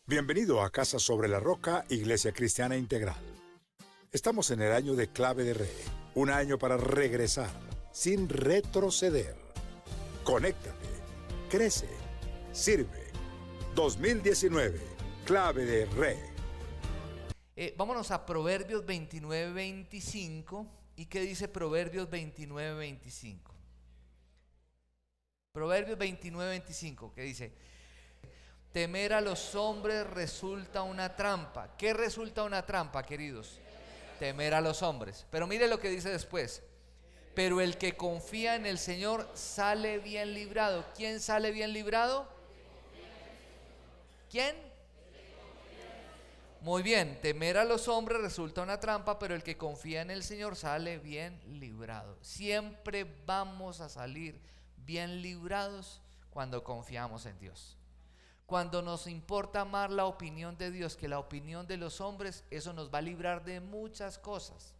Bienvenido a Casa sobre la Roca, Iglesia Cristiana Integral. Estamos en el año de Clave de Re, un año para regresar, sin retroceder. Conéctate, crece, sirve. 2019, Clave de Re. Vámonos a Proverbios 29:25. ¿Y qué dice Proverbios 29:25? Proverbios 29:25, ¿qué dice? Temer a los hombres resulta una trampa. ¿Qué resulta una trampa, queridos? Temer a los hombres. Pero mire lo que dice después. Pero el que confía en el Señor sale bien librado. ¿Quién sale bien librado? ¿Quién? Muy bien, temer a los hombres resulta una trampa, pero el que confía en el Señor sale bien librado. Siempre vamos a salir bien librados cuando confiamos en Dios. Cuando nos importa más la opinión de Dios que la opinión de los hombres, eso nos va a librar de muchas cosas.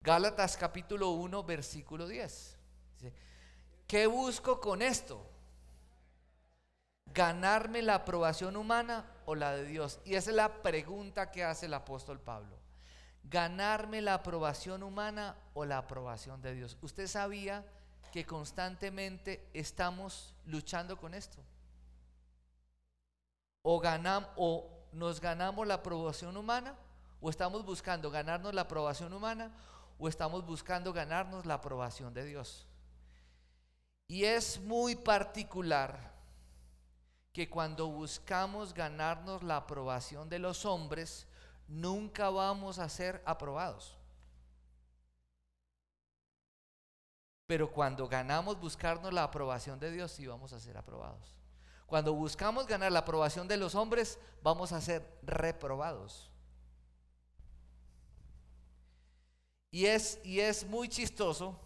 Gálatas capítulo 1, versículo 10. Dice, ¿qué busco con esto? ¿Ganarme la aprobación humana o la de Dios? Y esa es la pregunta que hace el apóstol Pablo. ¿Ganarme la aprobación humana o la aprobación de Dios? ¿Usted sabía que constantemente estamos luchando con esto? O nos ganamos la aprobación humana, o estamos buscando ganarnos la aprobación humana, o estamos buscando ganarnos la aprobación de Dios. Y es muy particular que cuando buscamos ganarnos la aprobación de los hombres, nunca vamos a ser aprobados. Pero cuando ganamos buscarnos la aprobación de Dios, sí vamos a ser aprobados. Cuando buscamos ganar la aprobación de los hombres, vamos a ser reprobados. Y es muy chistoso,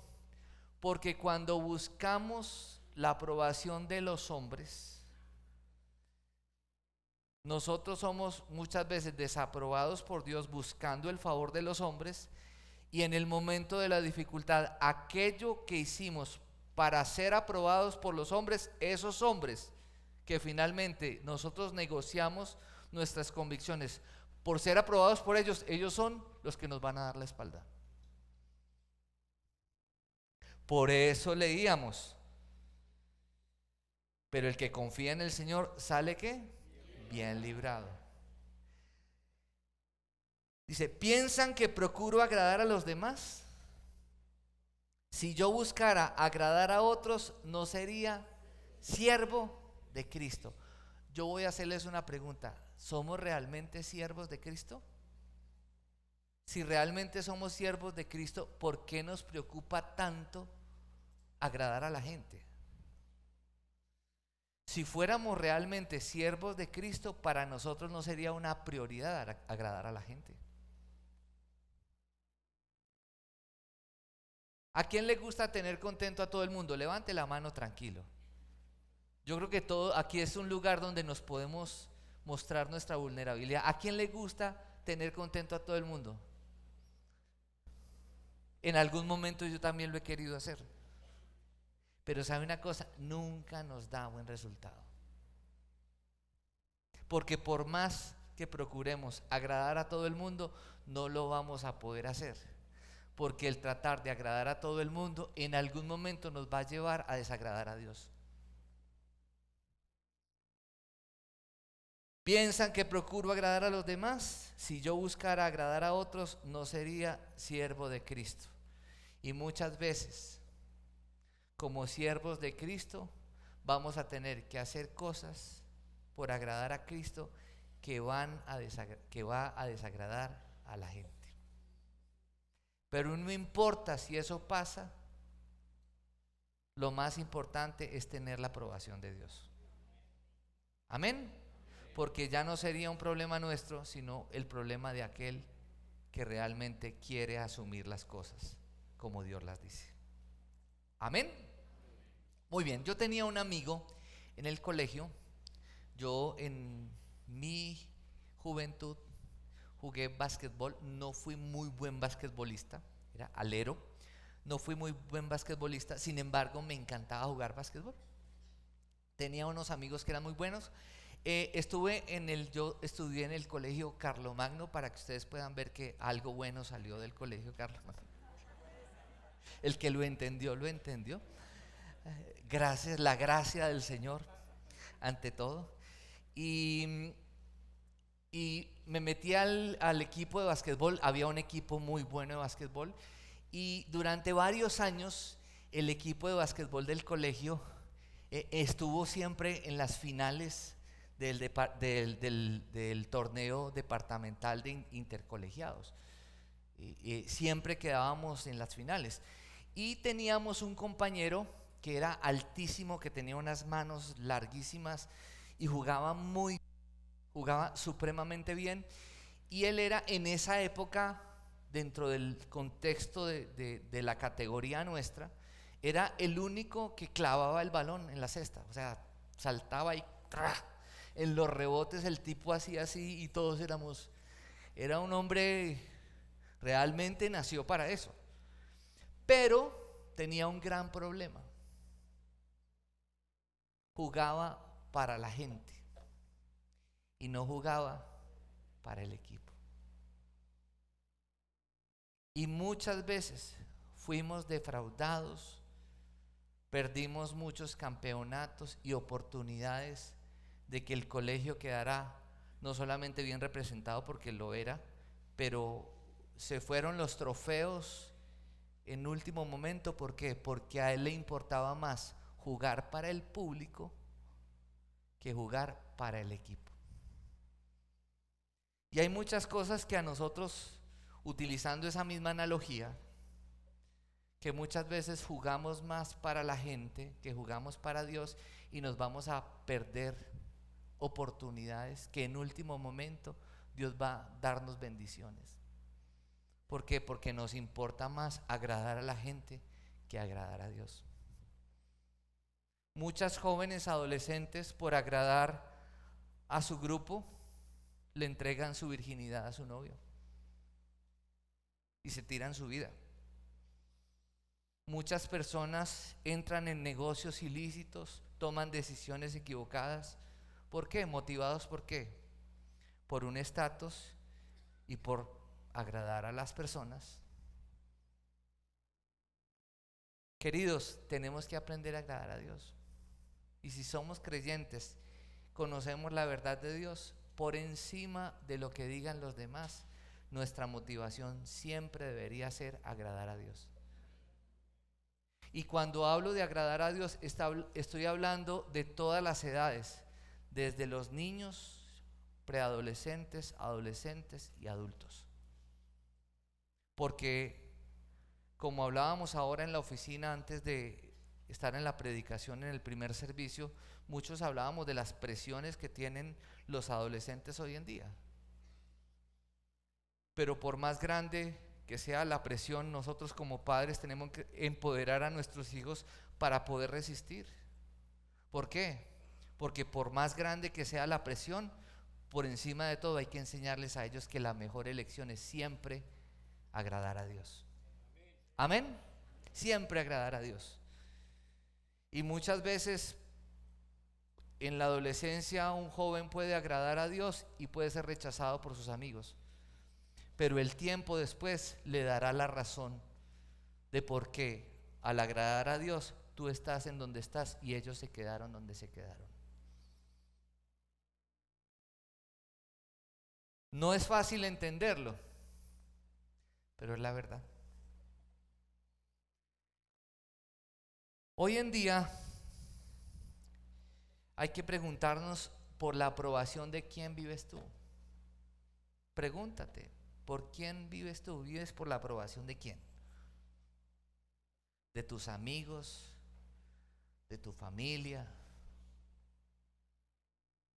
porque cuando buscamos la aprobación de los hombres, nosotros somos muchas veces desaprobados por Dios buscando el favor de los hombres, y en el momento de la dificultad, aquello que hicimos para ser aprobados por los hombres, esos hombres que finalmente nosotros negociamos nuestras convicciones por ser aprobados por ellos, ellos son los que nos van a dar la espalda. Por eso leíamos, pero el que confía en el Señor sale ¿qué? Bien librado. Dice, ¿piensan que procuro agradar a los demás? Si yo buscara agradar a otros, no sería siervo de Cristo. Yo voy a hacerles una pregunta. ¿Somos realmente siervos de Cristo? Si realmente somos siervos de Cristo, ¿por qué nos preocupa tanto agradar a la gente? Si fuéramos realmente siervos de Cristo, para nosotros no sería una prioridad agradar a la gente. ¿A quién le gusta tener contento a todo el mundo? Levante la mano tranquilo. Yo creo que aquí es un lugar donde nos podemos mostrar nuestra vulnerabilidad. ¿A quién le gusta tener contento a todo el mundo? En algún momento yo también lo he querido hacer. Pero ¿sabe una cosa? Nunca nos da buen resultado. Porque por más que procuremos agradar a todo el mundo, no lo vamos a poder hacer. Porque el tratar de agradar a todo el mundo en algún momento nos va a llevar a desagradar a Dios. ¿Piensan que procuro agradar a los demás? Si yo buscara agradar a otros, no sería siervo de Cristo. Y muchas veces, como siervos de Cristo, vamos a tener que hacer cosas por agradar a Cristo que va a desagradar a la gente. Pero no importa si eso pasa, lo más importante es tener la aprobación de Dios. Amén. Porque ya no sería un problema nuestro, sino el problema de aquel que realmente quiere asumir las cosas como Dios las dice. Amén. Muy bien, yo tenía un amigo en el colegio. Yo en mi juventud jugué básquetbol. No fui muy buen basquetbolista, era alero. No fui muy buen basquetbolista, sin embargo me encantaba jugar básquetbol. Tenía unos amigos que eran muy buenos. Yo estudié en el colegio Carlomagno, para que ustedes puedan ver que algo bueno salió del colegio Carlomagno. El que lo entendió, lo entendió. Gracias, la gracia del Señor, ante todo. Y me metí al equipo de básquetbol. Había un equipo muy bueno de básquetbol. Y durante varios años, el equipo de básquetbol del colegio estuvo siempre en las finales del torneo departamental de intercolegiados. Siempre quedábamos en las finales. Y teníamos un compañero que era altísimo, que tenía unas manos larguísimas y jugaba supremamente bien. Y él era, en esa época, dentro del contexto de la categoría nuestra, era el único que clavaba el balón en la cesta. O sea, saltaba y ¡tra! En los rebotes el tipo hacía así y todos era un hombre, realmente nació para eso. Pero tenía un gran problema: jugaba para la gente y no jugaba para el equipo. Y muchas veces fuimos defraudados, perdimos muchos campeonatos y oportunidades de que el colegio quedara no solamente bien representado, porque lo era, pero se fueron los trofeos en último momento. ¿Por qué? Porque a él le importaba más jugar para el público que jugar para el equipo. Y hay muchas cosas que a nosotros, utilizando esa misma analogía, que muchas veces jugamos más para la gente que jugamos para Dios, y nos vamos a perder oportunidades que en último momento Dios va a darnos bendiciones. ¿Por qué? Porque nos importa más agradar a la gente que agradar a Dios. Muchas jóvenes adolescentes, por agradar a su grupo, le entregan su virginidad a su novio y se tiran su vida. Muchas personas entran en negocios ilícitos, toman decisiones equivocadas. ¿Por qué? Motivados ¿por qué? Por un estatus y por agradar a las personas. Queridos, tenemos que aprender a agradar a Dios. Y si somos creyentes, conocemos la verdad de Dios, por encima de lo que digan los demás, nuestra motivación siempre debería ser agradar a Dios. Y cuando hablo de agradar a Dios, estoy hablando de todas las edades, desde los niños, preadolescentes, adolescentes y adultos. Porque, como hablábamos ahora en la oficina antes de estar en la predicación en el primer servicio, muchos hablábamos de las presiones que tienen los adolescentes hoy en día. Pero por más grande que sea la presión, nosotros como padres tenemos que empoderar a nuestros hijos para poder resistir. ¿Por qué? Porque por más grande que sea la presión, por encima de todo hay que enseñarles a ellos que la mejor elección es siempre agradar a Dios. ¿Amén? Siempre agradar a Dios. Y muchas veces en la adolescencia un joven puede agradar a Dios y puede ser rechazado por sus amigos. Pero el tiempo después le dará la razón de por qué al agradar a Dios tú estás en donde estás y ellos se quedaron donde se quedaron. No es fácil entenderlo, pero es la verdad. Hoy en día hay que preguntarnos por la aprobación de quién vives tú. Pregúntate, ¿por quién vives tú? ¿Vives por la aprobación de quién? ¿De tus amigos? ¿De tu familia?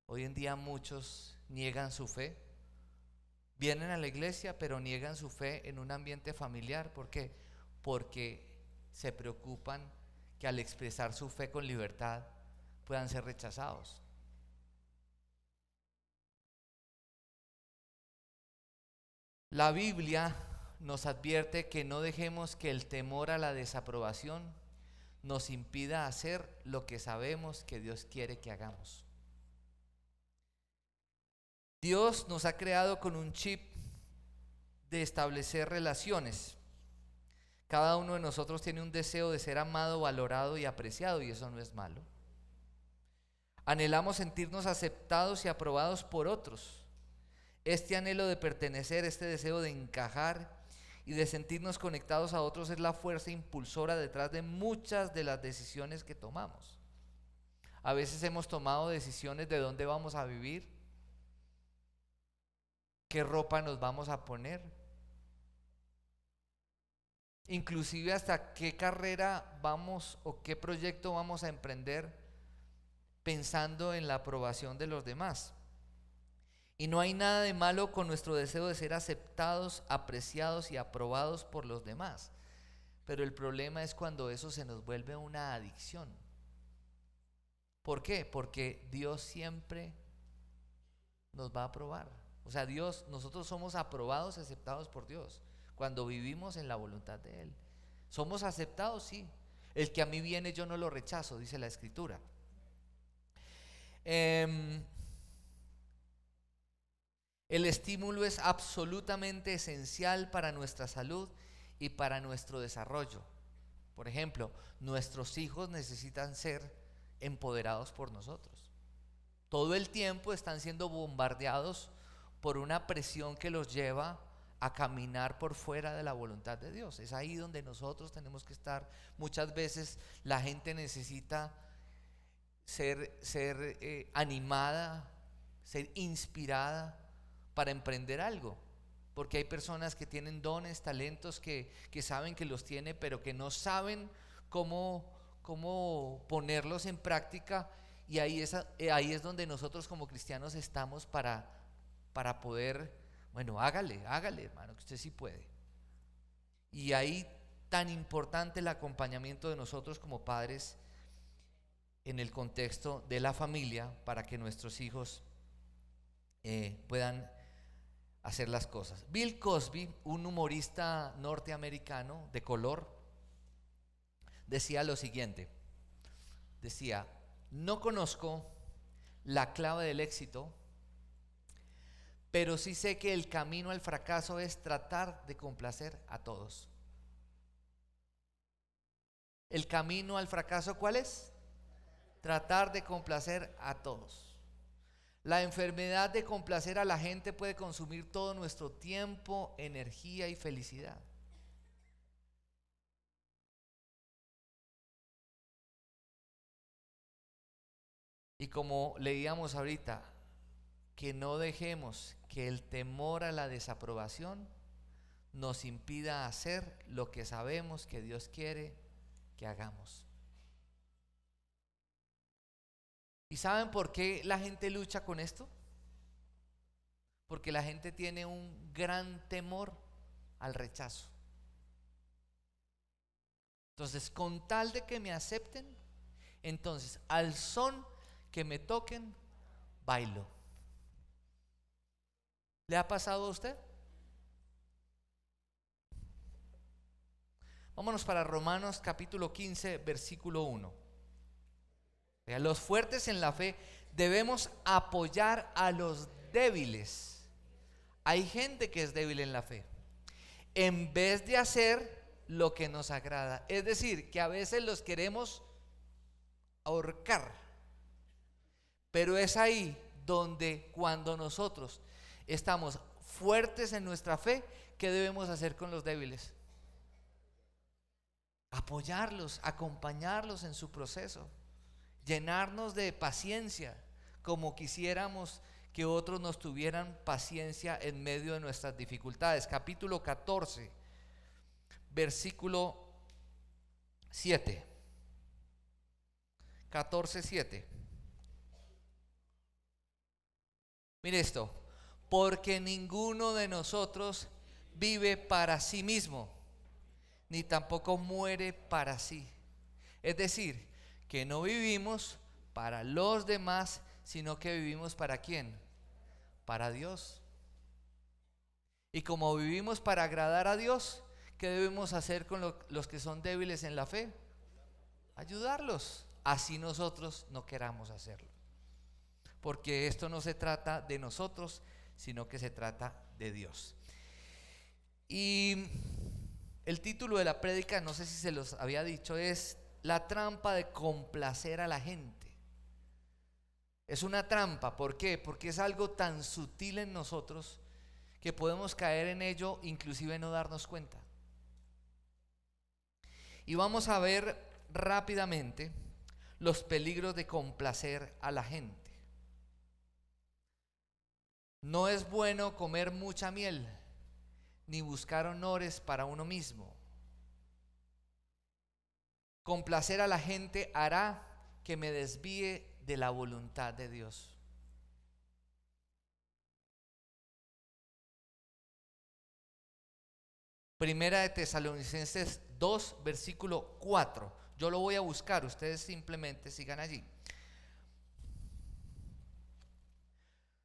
Hoy en día muchos niegan su fe. Vienen a la iglesia, pero niegan su fe en un ambiente familiar. ¿Por qué? Porque se preocupan que al expresar su fe con libertad puedan ser rechazados. La Biblia nos advierte que no dejemos que el temor a la desaprobación nos impida hacer lo que sabemos que Dios quiere que hagamos. Dios nos ha creado con un chip de establecer relaciones. Cada uno de nosotros tiene un deseo de ser amado, valorado y apreciado, y eso no es malo. Anhelamos sentirnos aceptados y aprobados por otros. Este anhelo de pertenecer, este deseo de encajar y de sentirnos conectados a otros es la fuerza impulsora detrás de muchas de las decisiones que tomamos. A veces hemos tomado decisiones de dónde vamos a vivir, qué ropa nos vamos a poner, inclusive hasta qué carrera vamos o qué proyecto vamos a emprender pensando en la aprobación de los demás. Y no hay nada de malo con nuestro deseo de ser aceptados, apreciados y aprobados por los demás. Pero el problema es cuando eso se nos vuelve una adicción. ¿Por qué? Porque Dios siempre nos va a aprobar. O sea, nosotros somos aprobados y aceptados por Dios cuando vivimos en la voluntad de Él. Somos aceptados, sí. El que a mí viene yo no lo rechazo, dice la Escritura. El estímulo es absolutamente esencial para nuestra salud y para nuestro desarrollo. Por ejemplo, nuestros hijos necesitan ser empoderados por nosotros. Todo el tiempo están siendo bombardeados por una presión que los lleva a caminar por fuera de la voluntad de Dios. Es ahí donde nosotros tenemos que estar. Muchas veces la gente necesita ser animada, ser inspirada para emprender algo, porque hay personas que tienen dones, talentos que saben que los tiene, pero que no saben cómo ponerlos en práctica, y ahí es donde nosotros como cristianos estamos para poder, bueno, hágale hermano, que usted sí puede. Y ahí tan importante el acompañamiento de nosotros como padres en el contexto de la familia, para que nuestros hijos puedan hacer las cosas. Bill Cosby, un humorista norteamericano de color, decía lo siguiente. Decía: no conozco la clave del éxito, pero sí sé que el camino al fracaso es tratar de complacer a todos. ¿El camino al fracaso cuál es? Tratar de complacer a todos. La enfermedad de complacer a la gente puede consumir todo nuestro tiempo, energía y felicidad. Y como leíamos ahorita, que no dejemos que el temor a la desaprobación nos impida hacer lo que sabemos que Dios quiere que hagamos. ¿Y saben por qué la gente lucha con esto? Porque la gente tiene un gran temor al rechazo. Entonces, con tal de que me acepten, entonces al son que me toquen, bailo. ¿Le ha pasado a usted? Vámonos para Romanos capítulo 15, versículo 1. Los fuertes en la fe debemos apoyar a los débiles. Hay gente que es débil en la fe, en vez de hacer lo que nos agrada. Es decir, que a veces los queremos ahorcar. Pero es ahí donde, cuando nosotros estamos fuertes en nuestra fe, ¿qué debemos hacer con los débiles? Apoyarlos, acompañarlos en su proceso. Llenarnos de paciencia, como quisiéramos que otros nos tuvieran paciencia en medio de nuestras dificultades. Capítulo 14, versículo 7. 14:7. Mire esto: porque ninguno de nosotros vive para sí mismo, ni tampoco muere para sí. Es decir, que no vivimos para los demás, sino que vivimos ¿para quién? Para Dios. Y como vivimos para agradar a Dios, ¿qué debemos hacer con los que son débiles en la fe? Ayudarlos, así nosotros no queramos hacerlo. porque esto no se trata de nosotros, sino que se trata de Dios. Y el título de la prédica, no sé si se los había dicho, es La trampa de complacer a la gente. Es una trampa, ¿por qué? Porque es algo tan sutil en nosotros que podemos caer en ello, inclusive no darnos cuenta. Y vamos a ver rápidamente los peligros de complacer a la gente. No es bueno comer mucha miel, ni buscar honores para uno mismo. Complacer a la gente hará que me desvíe de la voluntad de Dios. Primera de Tesalonicenses 2, versículo 4. Yo lo voy a buscar, ustedes simplemente sigan allí.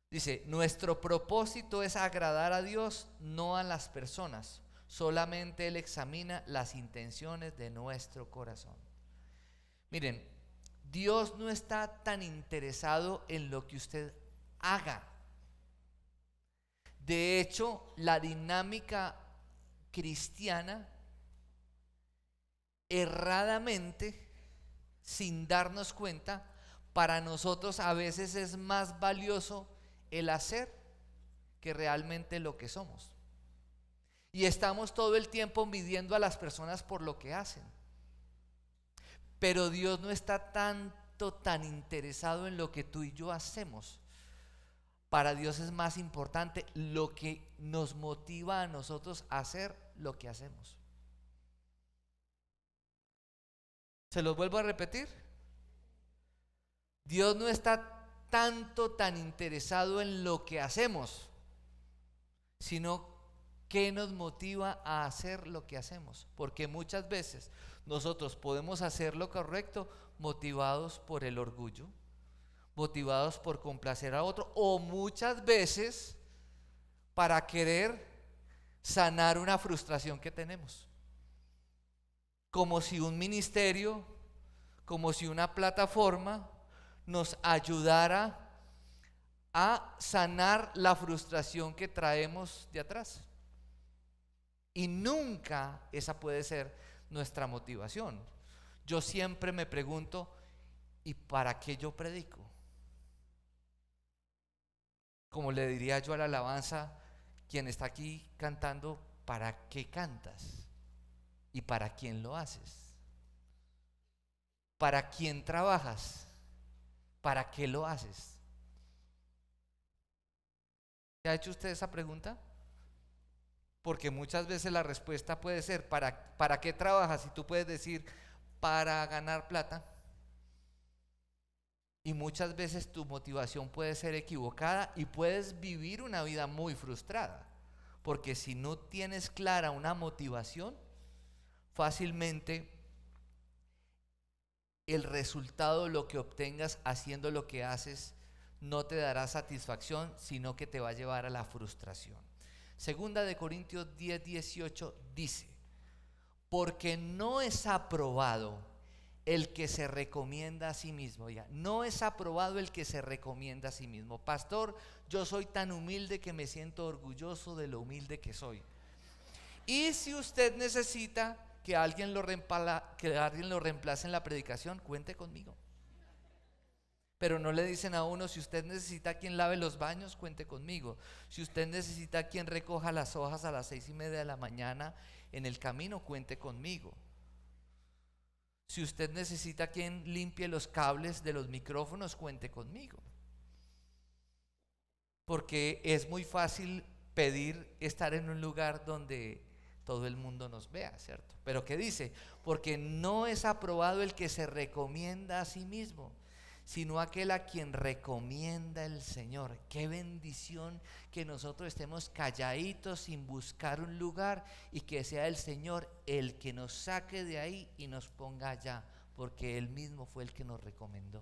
Dice, nuestro propósito es agradar a Dios, no a las personas. Solamente Él examina las intenciones de nuestro corazón. Miren, Dios no está tan interesado en lo que usted haga. De hecho, la dinámica cristiana, erradamente, sin darnos cuenta, para nosotros a veces es más valioso el hacer que realmente lo que somos. Y estamos todo el tiempo midiendo a las personas por lo que hacen. Pero Dios no está tan interesado en lo que tú y yo hacemos. Para Dios es más importante lo que nos motiva a nosotros a hacer lo que hacemos. ¿Se los vuelvo a repetir? Dios no está tan interesado en lo que hacemos, sino qué nos motiva a hacer lo que hacemos. Porque muchas veces nosotros podemos hacer lo correcto motivados por el orgullo, motivados por complacer a otro, o muchas veces para querer sanar una frustración que tenemos. Como si un ministerio, como si una plataforma nos ayudara a sanar la frustración que traemos de atrás. Y nunca esa puede ser nuestra motivación. Yo siempre me pregunto, ¿y para qué yo predico? Como le diría yo a la alabanza, quien está aquí cantando, ¿para qué cantas? ¿Y para quién lo haces? ¿Para quién trabajas? ¿Para qué lo haces? ¿Se ha hecho usted esa pregunta? Porque muchas veces la respuesta puede ser, ¿para qué trabajas? Y tú puedes decir, para ganar plata. Y muchas veces tu motivación puede ser equivocada y puedes vivir una vida muy frustrada. Porque si no tienes clara una motivación, fácilmente el resultado, lo que obtengas haciendo lo que haces, no te dará satisfacción, sino que te va a llevar a la frustración. Segunda de Corintios 10:18 dice, porque no es aprobado el que se recomienda a sí mismo. Ya, no es aprobado el que se recomienda a sí mismo. Pastor, yo soy tan humilde que me siento orgulloso de lo humilde que soy. Y si usted necesita que alguien lo reemplace en la predicación, cuente conmigo. Pero no le dicen a uno, si usted necesita quien lave los baños, cuente conmigo. Si usted necesita quien recoja las hojas a las 6:30 de la mañana en el camino, cuente conmigo. Si usted necesita quien limpie los cables de los micrófonos, cuente conmigo. Porque es muy fácil pedir estar en un lugar donde todo el mundo nos vea, ¿cierto? Pero ¿qué dice? Porque no es aprobado el que se recomienda a sí mismo, sino aquel a quien recomienda el Señor. Qué bendición que nosotros estemos calladitos sin buscar un lugar y que sea el Señor el que nos saque de ahí y nos ponga allá, porque Él mismo fue el que nos recomendó.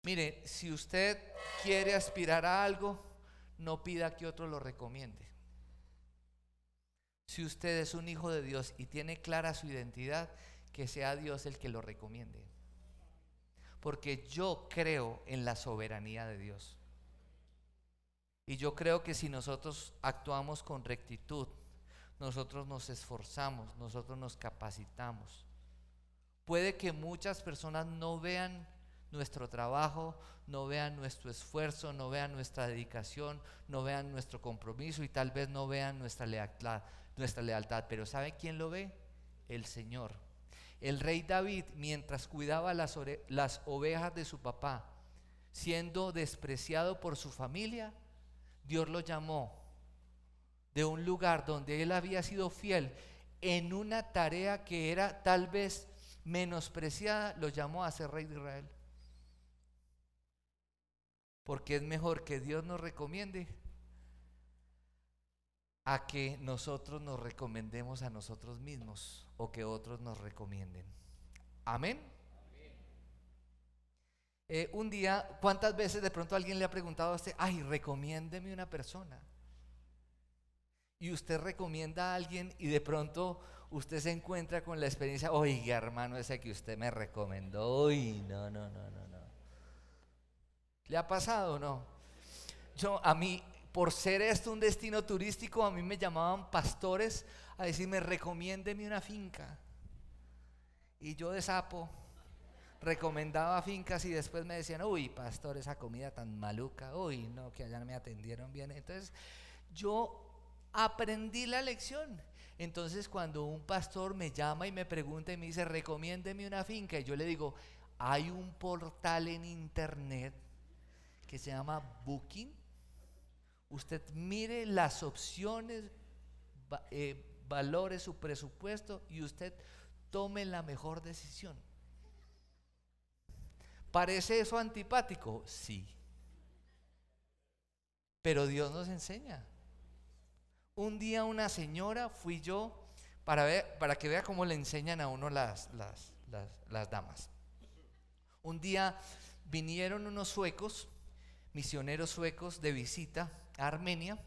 Mire, si usted quiere aspirar a algo, no pida que otro lo recomiende. Si usted es un hijo de Dios y tiene clara su identidad, que sea Dios el que lo recomiende. Porque yo creo en la soberanía de Dios. Y yo creo que si nosotros actuamos con rectitud, nosotros nos esforzamos, nosotros nos capacitamos. Puede que muchas personas no vean nuestro trabajo, no vean nuestro esfuerzo, no vean nuestra dedicación, no vean nuestro compromiso y tal vez no vean nuestra lealtad. Pero ¿sabe quién lo ve? El Señor. El rey David, mientras cuidaba las ovejas de su papá, siendo despreciado por su familia, Dios lo llamó de un lugar donde él había sido fiel en una tarea que era tal vez menospreciada, lo llamó a ser rey de Israel. Porque es mejor que Dios nos recomiende a que nosotros nos recomendemos a nosotros mismos o que otros nos recomienden. Amén. Un día, ¿cuántas veces de pronto alguien le ha preguntado a usted, ay, recomiéndeme una persona? Y usted recomienda a alguien y de pronto usted se encuentra con la experiencia, oiga hermano, ese que usted me recomendó, uy, no. ¿Le ha pasado o no? A mí, por ser esto un destino turístico, a mí me llamaban pastores a decirme, recomiéndeme una finca. Y yo de sapo recomendaba fincas y después me decían, uy, pastor, esa comida tan maluca, uy, no, que allá no me atendieron bien. Entonces, yo aprendí la lección. Entonces, cuando un pastor me llama y me pregunta y me dice, recomiéndeme una finca, y yo le digo, hay un portal en internet que se llama Booking. Usted mire las opciones, valore su presupuesto y usted tome la mejor decisión. ¿Parece eso antipático? Sí. Pero Dios nos enseña. Un día una señora, fui yo, para que vea cómo le enseñan a uno las damas. Un día vinieron unos suecos, misioneros suecos de visita a Armenia,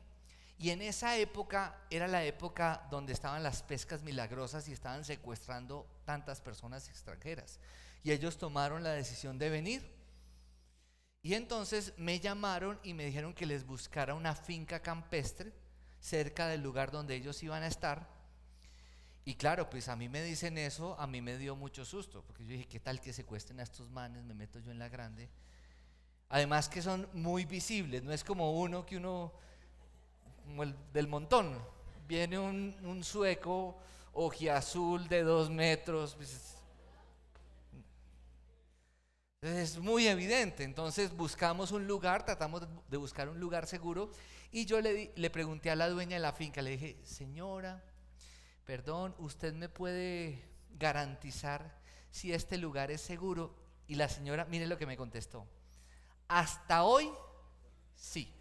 y en esa época era la época donde estaban las pescas milagrosas y estaban secuestrando tantas personas extranjeras. Y ellos tomaron la decisión de venir. Y entonces me llamaron y me dijeron que les buscara una finca campestre cerca del lugar donde ellos iban a estar. Y claro, pues a mí me dicen eso, a mí me dio mucho susto, porque yo dije, ¿qué tal que secuestren a estos manes? Me meto yo en la grande. Además que son muy visibles, no es como como el del montón. Viene un sueco ojiazul de 2 metros, pues, es muy evidente. Entonces buscamos un lugar, tratamos de buscar un lugar seguro. Y yo le pregunté a la dueña de la finca, le dije, señora, perdón, ¿usted me puede garantizar si este lugar es seguro? Y la señora, mire lo que me contestó, hasta hoy, sí.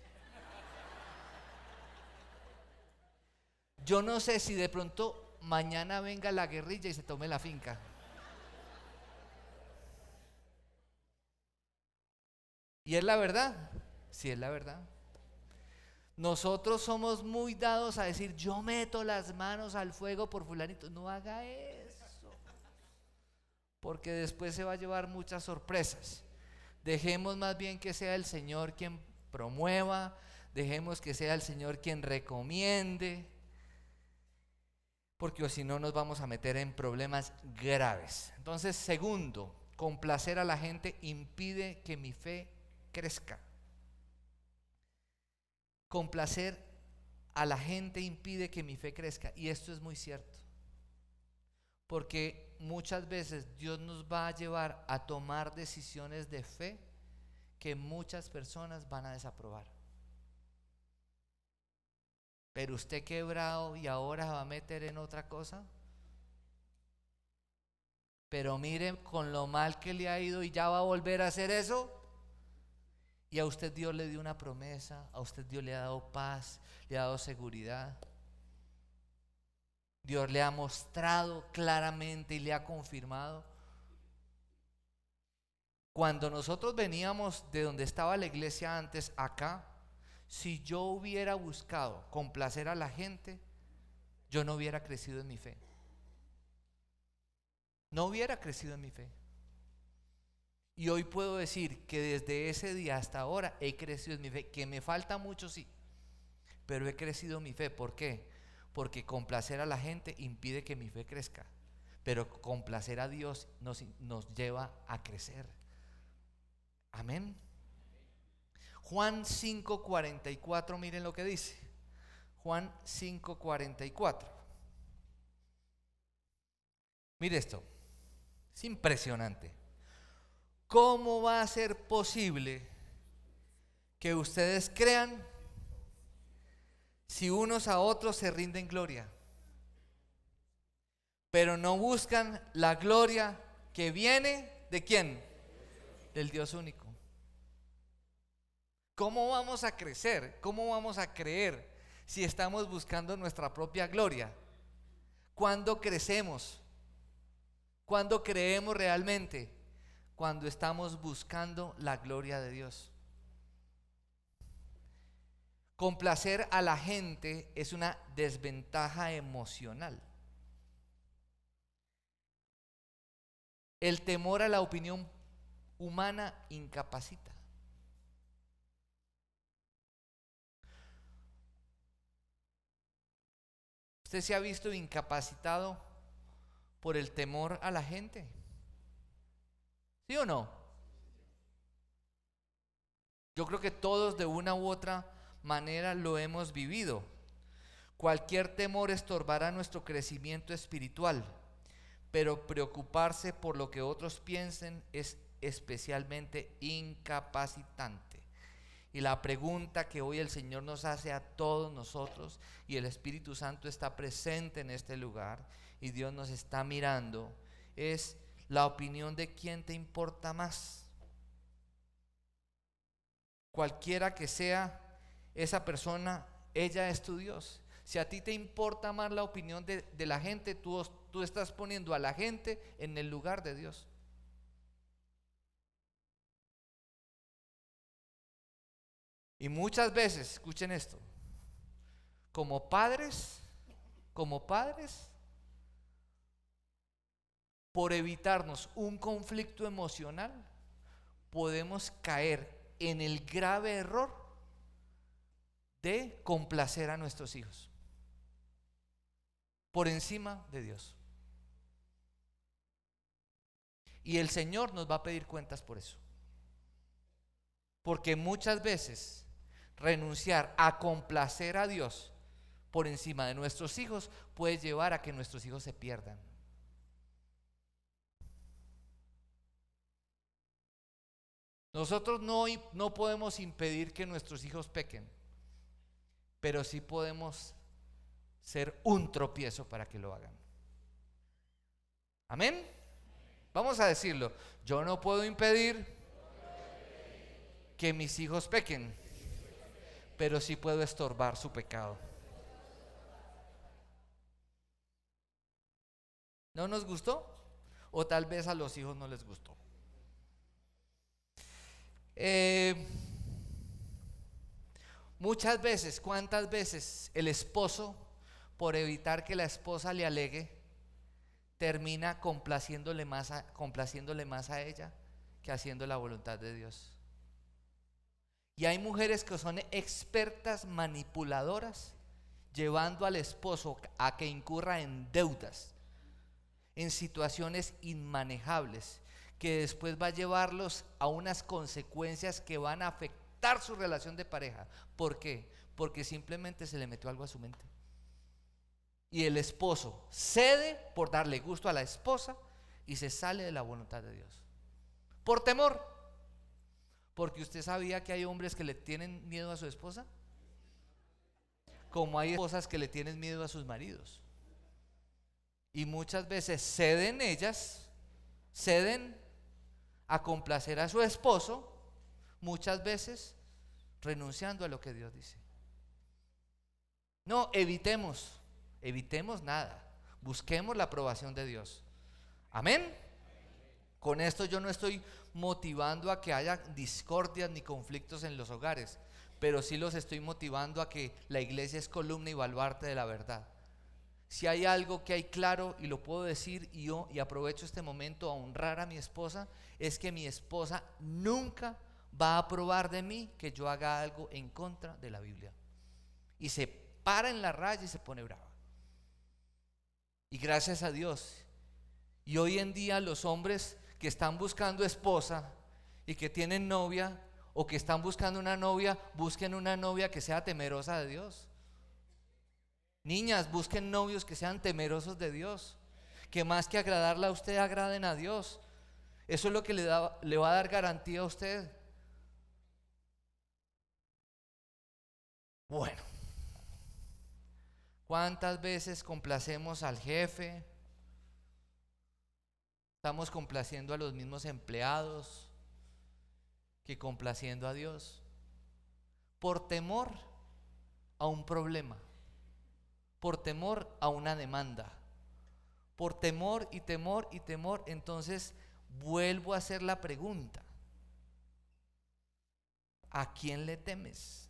Yo no sé si de pronto mañana venga la guerrilla y se tome la finca. ¿Y es la verdad? Sí, es la verdad. Nosotros somos muy dados a decir, yo meto las manos al fuego por fulanito. No haga eso, porque después se va a llevar muchas sorpresas. Dejemos más bien que sea el Señor quien promueva, dejemos que sea el Señor quien recomiende, porque si no nos vamos a meter en problemas graves. Entonces, segundo, complacer a la gente impide que mi fe crezca. Complacer a la gente impide que mi fe crezca, y esto es muy cierto, porque muchas veces Dios nos va a llevar a tomar decisiones de fe que muchas personas van a desaprobar. Pero usted quebrado y ahora se va a meter en otra cosa. Pero mire con lo mal que le ha ido y ya va a volver a hacer eso. Y a usted Dios le dio una promesa, a usted Dios le ha dado paz, le ha dado seguridad. Dios le ha mostrado claramente y le ha confirmado. Cuando nosotros veníamos de donde estaba la iglesia antes acá, si yo hubiera buscado complacer a la gente, yo no hubiera crecido en mi fe. no hubiera crecido en mi fe. Y hoy puedo decir que desde ese día hasta ahora he crecido en mi fe, que me falta mucho, sí, pero he crecido en mi fe. ¿Por qué? Porque complacer a la gente impide que mi fe crezca, pero complacer a Dios nos lleva a crecer. Amén. Juan 5:44, miren lo que dice. Juan 5:44. Mire esto, es impresionante. ¿Cómo va a ser posible que ustedes crean si unos a otros se rinden gloria, pero no buscan la gloria que viene de quién? Del Dios único. ¿Cómo vamos a crecer? ¿Cómo vamos a creer si estamos buscando nuestra propia gloria? ¿Cuándo crecemos? ¿Cuándo creemos realmente? Cuando estamos buscando la gloria de Dios. Complacer a la gente es una desventaja emocional. El temor a la opinión humana incapacita. ¿Usted se ha visto incapacitado por el temor a la gente? ¿Sí o no? Yo creo que todos de una u otra manera lo hemos vivido. Cualquier temor estorbará nuestro crecimiento espiritual, pero preocuparse por lo que otros piensen es especialmente incapacitante. Y la pregunta que hoy el Señor nos hace a todos nosotros, y el Espíritu Santo está presente en este lugar y Dios nos está mirando, es: la opinión de quién te importa más. Cualquiera que sea esa persona, ella es tu Dios. Si a ti te importa más la opinión de la gente, tú estás poniendo a la gente en el lugar de Dios. Y muchas veces, escuchen esto, como padres, por evitarnos un conflicto emocional, podemos caer en el grave error de complacer a nuestros hijos por encima de Dios. Y el Señor nos va a pedir cuentas por eso. Porque muchas veces renunciar a complacer a Dios por encima de nuestros hijos puede llevar a que nuestros hijos se pierdan. Nosotros no podemos impedir que nuestros hijos pequen, pero sí podemos ser un tropiezo para que lo hagan. Amén. Vamos a decirlo: yo no puedo impedir que mis hijos pequen, pero sí puedo estorbar su pecado. ¿No nos gustó? O tal vez a los hijos no les gustó. Muchas veces, ¿cuántas veces el esposo, por evitar que la esposa le alegue, termina complaciéndole más a ella que haciendo la voluntad de Dios? Y hay mujeres que son expertas manipuladoras, llevando al esposo a que incurra en deudas, en situaciones inmanejables, que después va a llevarlos a unas consecuencias que van a afectar su relación de pareja. ¿Por qué? Porque simplemente se le metió algo a su mente. Y el esposo cede por darle gusto a la esposa y se sale de la voluntad de Dios. Por temor. Porque usted sabía que hay hombres que le tienen miedo a su esposa, como hay esposas que le tienen miedo a sus maridos. Y muchas veces ceden a complacer a su esposo, muchas veces renunciando a lo que Dios dice. No, evitemos nada, busquemos la aprobación de Dios. Amén. Con esto yo no estoy motivando a que haya discordias ni conflictos en los hogares, pero sí los estoy motivando a que la iglesia es columna y baluarte de la verdad. Si hay algo que hay claro y lo puedo decir y aprovecho este momento a honrar a mi esposa, es que mi esposa nunca va a aprobar de mí que yo haga algo en contra de la Biblia. Y se para en la raya y se pone brava. Y gracias a Dios. Y hoy en día los hombres que están buscando esposa y que tienen novia o que están buscando una novia, busquen una novia que sea temerosa de Dios. Niñas, busquen novios que sean temerosos de Dios, que más que agradarla a usted, agraden a Dios. Eso es lo que le va a dar garantía a usted. Bueno, ¿cuántas veces complacemos al jefe? Estamos complaciendo a los mismos empleados que complaciendo a Dios, por temor a un problema, por temor a una demanda, por temor y temor y temor. Entonces vuelvo a hacer la pregunta: ¿a quién le temes?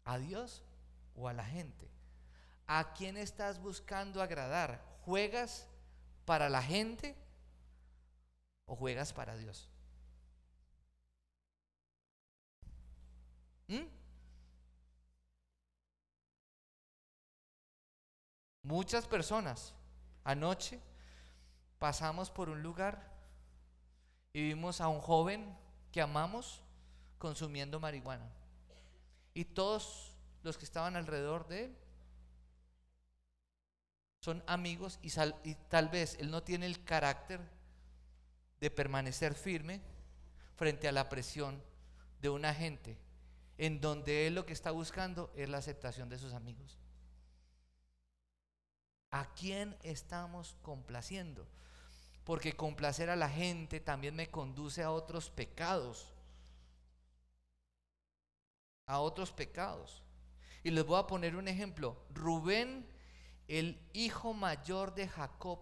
¿A Dios o a la gente? ¿A quién estás buscando agradar? ¿Juegas para la gente o juegas para Dios? Muchas personas, anoche pasamos por un lugar y vimos a un joven que amamos consumiendo marihuana, y todos los que estaban alrededor de él son amigos, y tal vez él no tiene el carácter de permanecer firme frente a la presión de una gente en donde él lo que está buscando es la aceptación de sus amigos. ¿A quién estamos complaciendo? Porque complacer a la gente también me conduce a otros pecados. A otros pecados. Y les voy a poner un ejemplo. Rubén, el hijo mayor de Jacob,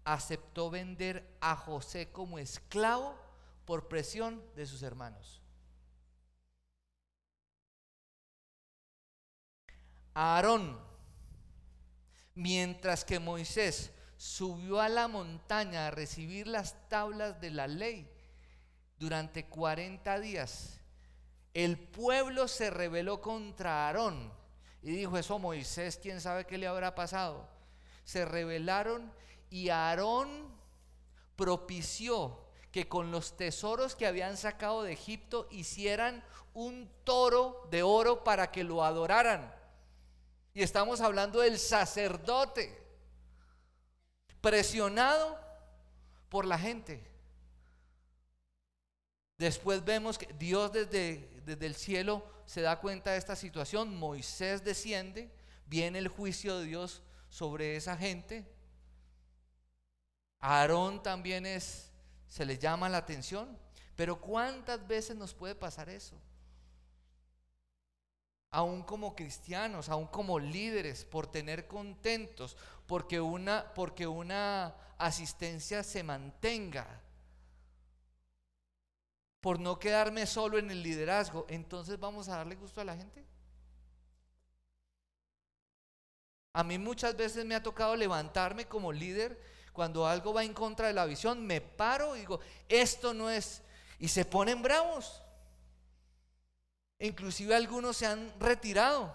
aceptó vender a José como esclavo por presión de sus hermanos. Aarón, mientras que Moisés subió a la montaña a recibir las tablas de la ley durante 40 días, el pueblo se rebeló contra Aarón y dijo: eso Moisés, quién sabe qué le habrá pasado. Se rebelaron y Aarón propició que con los tesoros que habían sacado de Egipto hicieran un toro de oro para que lo adoraran. Y estamos hablando del sacerdote, presionado por la gente. Después vemos que Dios desde el cielo se da cuenta de esta situación. Moisés desciende, viene el juicio de Dios sobre esa gente. A Aarón también se le llama la atención. Pero ¿cuántas veces nos puede pasar eso? Aún como cristianos, aún como líderes, por tener contentos, porque una asistencia se mantenga, por no quedarme solo en el liderazgo, entonces vamos a darle gusto a la gente. A mí muchas veces me ha tocado levantarme como líder cuando algo va en contra de la visión, me paro y digo: esto no es, y se ponen bravos. Inclusive algunos se han retirado.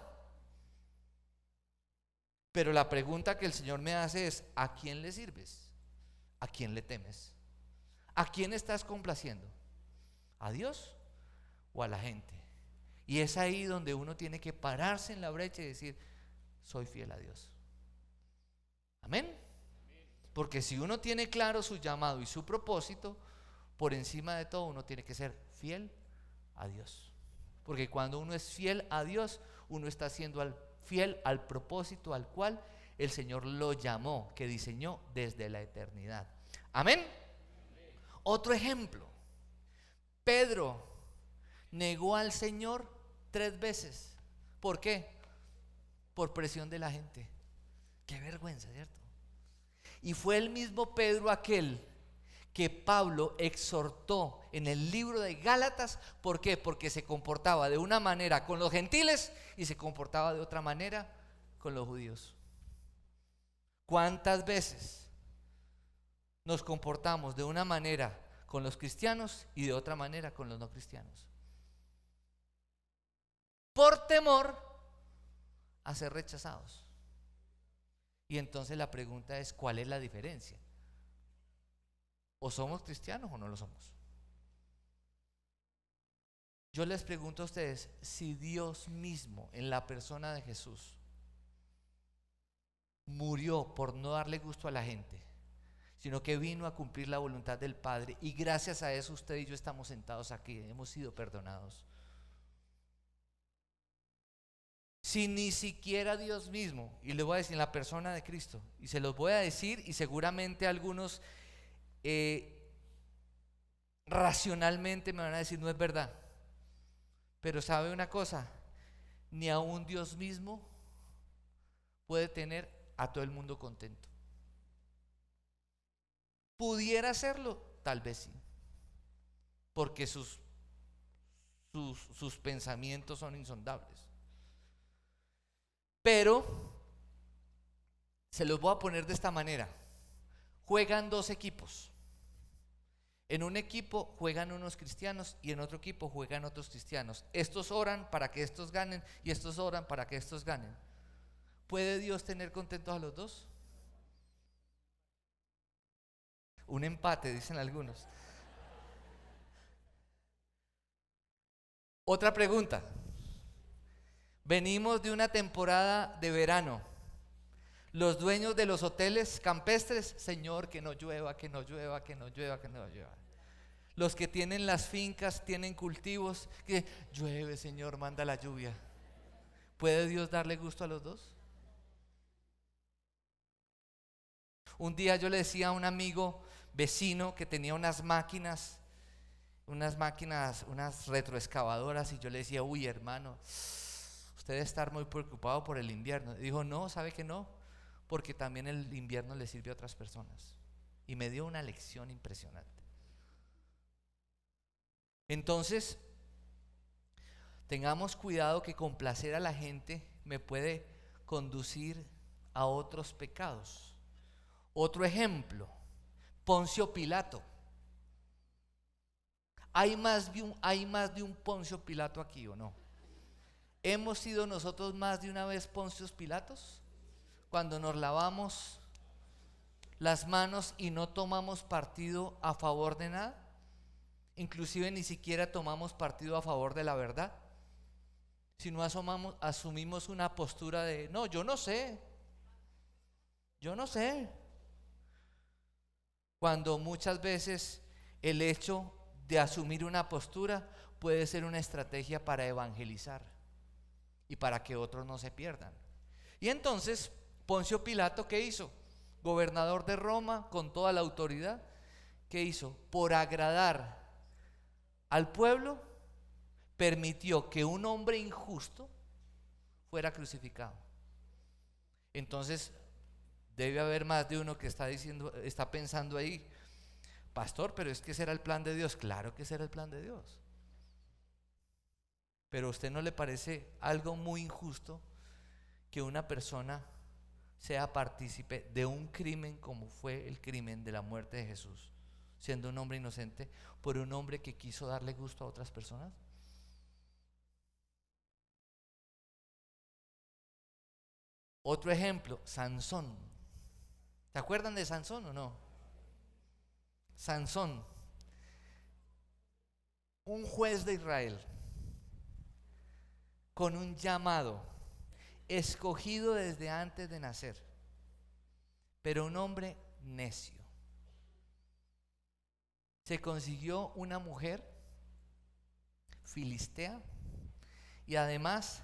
Pero la pregunta que el Señor me hace es: ¿a quién le sirves? ¿A quién le temes? ¿A quién estás complaciendo? ¿A Dios o a la gente? Y es ahí donde uno tiene que pararse en la brecha y decir: soy fiel a Dios. Amén. Porque si uno tiene claro su llamado y su propósito, por encima de todo uno tiene que ser fiel a Dios. Porque cuando uno es fiel a Dios, uno está siendo fiel al propósito al cual el Señor lo llamó, que diseñó desde la eternidad. Amén. Otro ejemplo: Pedro negó al Señor 3 veces. ¿Por qué? Por presión de la gente. Qué vergüenza, ¿cierto? Y fue el mismo Pedro aquel que Pablo exhortó en el libro de Gálatas. ¿Por qué? Porque se comportaba de una manera con los gentiles y se comportaba de otra manera con los judíos. ¿Cuántas veces nos comportamos de una manera con los cristianos y de otra manera con los no cristianos? Por temor a ser rechazados. Y entonces la pregunta es, ¿cuál es la diferencia? ¿O somos cristianos o no lo somos? Yo les pregunto a ustedes, si Dios mismo en la persona de Jesús murió por no darle gusto a la gente, sino que vino a cumplir la voluntad del Padre, y gracias a eso usted y yo estamos sentados aquí, hemos sido perdonados. Si ni siquiera Dios mismo, y le voy a decir en la persona de Cristo, y se los voy a decir, y seguramente algunos racionalmente me van a decir no es verdad, pero ¿sabe una cosa? Ni aún Dios mismo puede tener a todo el mundo contento. ¿Pudiera hacerlo? Tal vez sí, porque sus pensamientos son insondables. Pero se los voy a poner de esta manera. Juegan dos equipos. En un equipo juegan unos cristianos y en otro equipo juegan otros cristianos. Estos oran para que estos ganen y estos oran para que estos ganen. ¿Puede Dios tener contentos a los dos? Un empate, dicen algunos. Otra pregunta. Venimos de una temporada de verano. Los dueños de los hoteles campestres, Señor, que no llueva, que no llueva, que no llueva, que no llueva. Los que tienen las fincas, tienen cultivos, que llueve, Señor, manda la lluvia. ¿Puede Dios darle gusto a los dos? Un día yo le decía a un amigo vecino que tenía unas unas retroexcavadoras, y yo le decía, uy, hermano, usted debe estar muy preocupado por el invierno. Y dijo, no, ¿sabe que no? Porque también el invierno le sirve a otras personas. Y me dio una lección impresionante. Entonces, tengamos cuidado, que complacer a la gente me puede conducir a otros pecados. Otro ejemplo, Poncio Pilato. ¿Hay más de un Poncio Pilato aquí o no? ¿Hemos sido nosotros más de una vez Poncios Pilatos? Cuando nos lavamos las manos y no tomamos partido a favor de nada, inclusive ni siquiera tomamos partido a favor de la verdad, sino asumimos una postura de, no, yo no sé, cuando muchas veces el hecho de asumir una postura puede ser una estrategia para evangelizar y para que otros no se pierdan. Y entonces Poncio Pilato, ¿qué hizo? Gobernador de Roma con toda la autoridad, ¿qué hizo? Por agradar al pueblo, permitió que un hombre injusto fuera crucificado. Entonces debe haber más de uno que está pensando ahí, pastor, pero es que ese era el plan de Dios. Claro que ese era el plan de Dios. Pero ¿a usted no le parece algo muy injusto que una persona sea partícipe de un crimen como fue el crimen de la muerte de Jesús, siendo un hombre inocente, por un hombre que quiso darle gusto a otras personas? Otro ejemplo, Sansón. ¿Se acuerdan de Sansón o no? Sansón, un juez de Israel, con un llamado, escogido desde antes de nacer, pero un hombre necio. Se consiguió una mujer filistea y además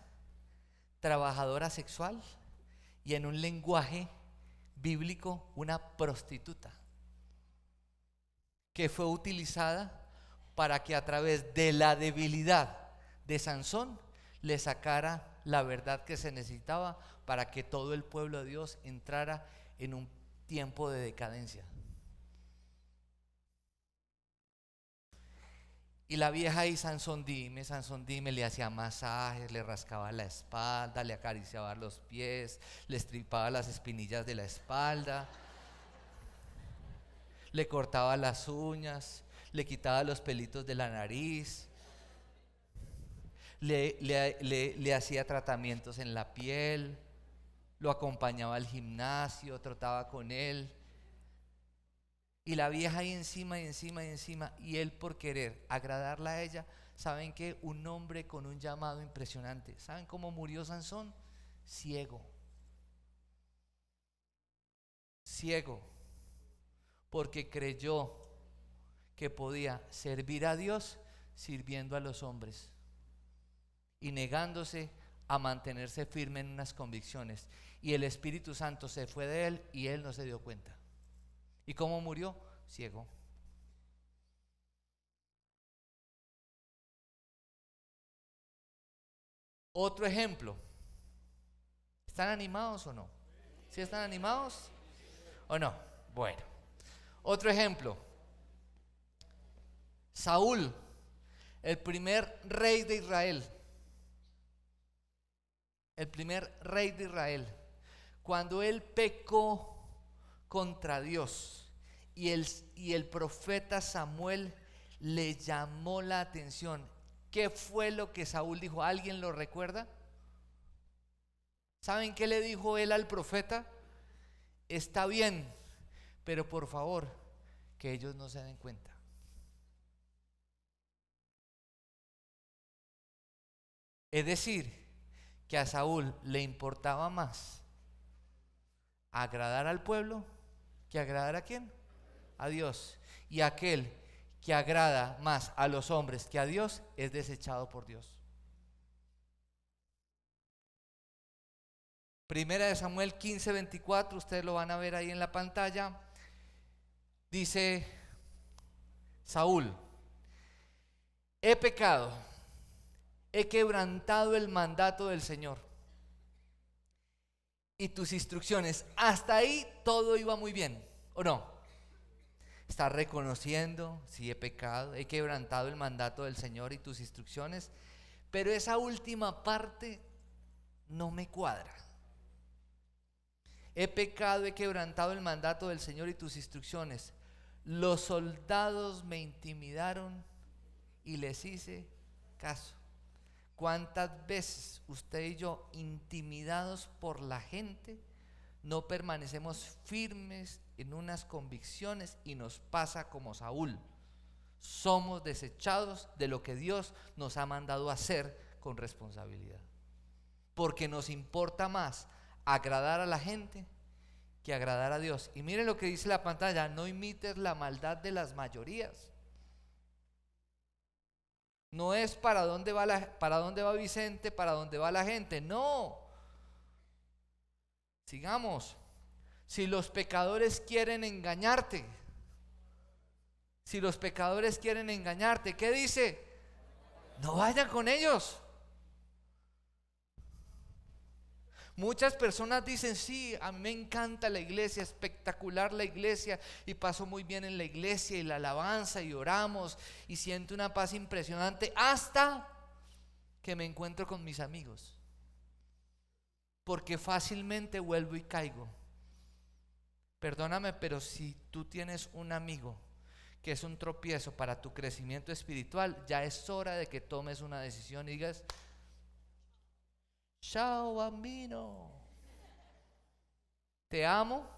trabajadora sexual, y en un lenguaje bíblico, una prostituta, que fue utilizada para que a través de la debilidad de Sansón le sacara la verdad que se necesitaba para que todo el pueblo de Dios entrara en un tiempo de decadencia. Y la vieja ahí, Sansón dime, le hacía masajes, le rascaba la espalda, le acariciaba los pies, le estripaba las espinillas de la espalda, le cortaba las uñas, le quitaba los pelitos de la nariz, le hacía tratamientos en la piel, lo acompañaba al gimnasio, trotaba con él. Y la vieja ahí encima, y él por querer agradarla a ella. ¿Saben qué? Un hombre con un llamado impresionante. ¿Saben cómo murió Sansón? Ciego, porque creyó que podía servir a Dios sirviendo a los hombres y negándose a mantenerse firme en unas convicciones. Y el Espíritu Santo se fue de él y él no se dio cuenta. ¿Y cómo murió? Ciego. Otro ejemplo. ¿Están animados o no? ¿Sí están animados o no? Bueno. Otro ejemplo. Saúl, el primer rey de Israel. El primer rey de Israel. Cuando él pecó contra Dios y el profeta Samuel le llamó la atención. ¿Qué fue lo que Saúl dijo? ¿Alguien lo recuerda? ¿Saben qué le dijo él al profeta? Está bien, pero por favor, que ellos no se den cuenta. Es decir, que a Saúl le importaba más agradar al pueblo que agradar a quién, a Dios. Y aquel que agrada más a los hombres que a Dios es desechado por Dios. Primera de Samuel 15:24, ustedes lo van a ver ahí en la pantalla. Dice Saúl: he pecado, he quebrantado el mandato del Señor y tus instrucciones. Hasta ahí todo iba muy bien, ¿o no? Está reconociendo, sí, he pecado, he quebrantado el mandato del Señor y tus instrucciones, pero esa última parte no me cuadra. He pecado, he quebrantado el mandato del Señor y tus instrucciones. Los soldados me intimidaron y les hice caso. ¿Cuántas veces usted y yo, intimidados por la gente, no permanecemos firmes en unas convicciones y nos pasa como Saúl? Somos desechados de lo que Dios nos ha mandado a hacer con responsabilidad, porque nos importa más agradar a la gente que agradar a Dios. Y miren lo que dice la pantalla: no imites la maldad de las mayorías. No es para dónde va Vicente, para dónde va la gente. No. Sigamos. Si los pecadores quieren engañarte, ¿qué dice? No vayan con ellos. Muchas personas dicen: sí, a mí me encanta la iglesia, espectacular la iglesia, y paso muy bien en la iglesia y la alabanza y oramos y siento una paz impresionante hasta que me encuentro con mis amigos, porque fácilmente vuelvo y caigo. Perdóname, pero si tú tienes un amigo que es un tropiezo para tu crecimiento espiritual, ya es hora de que tomes una decisión y digas: chao, bambino, te amo,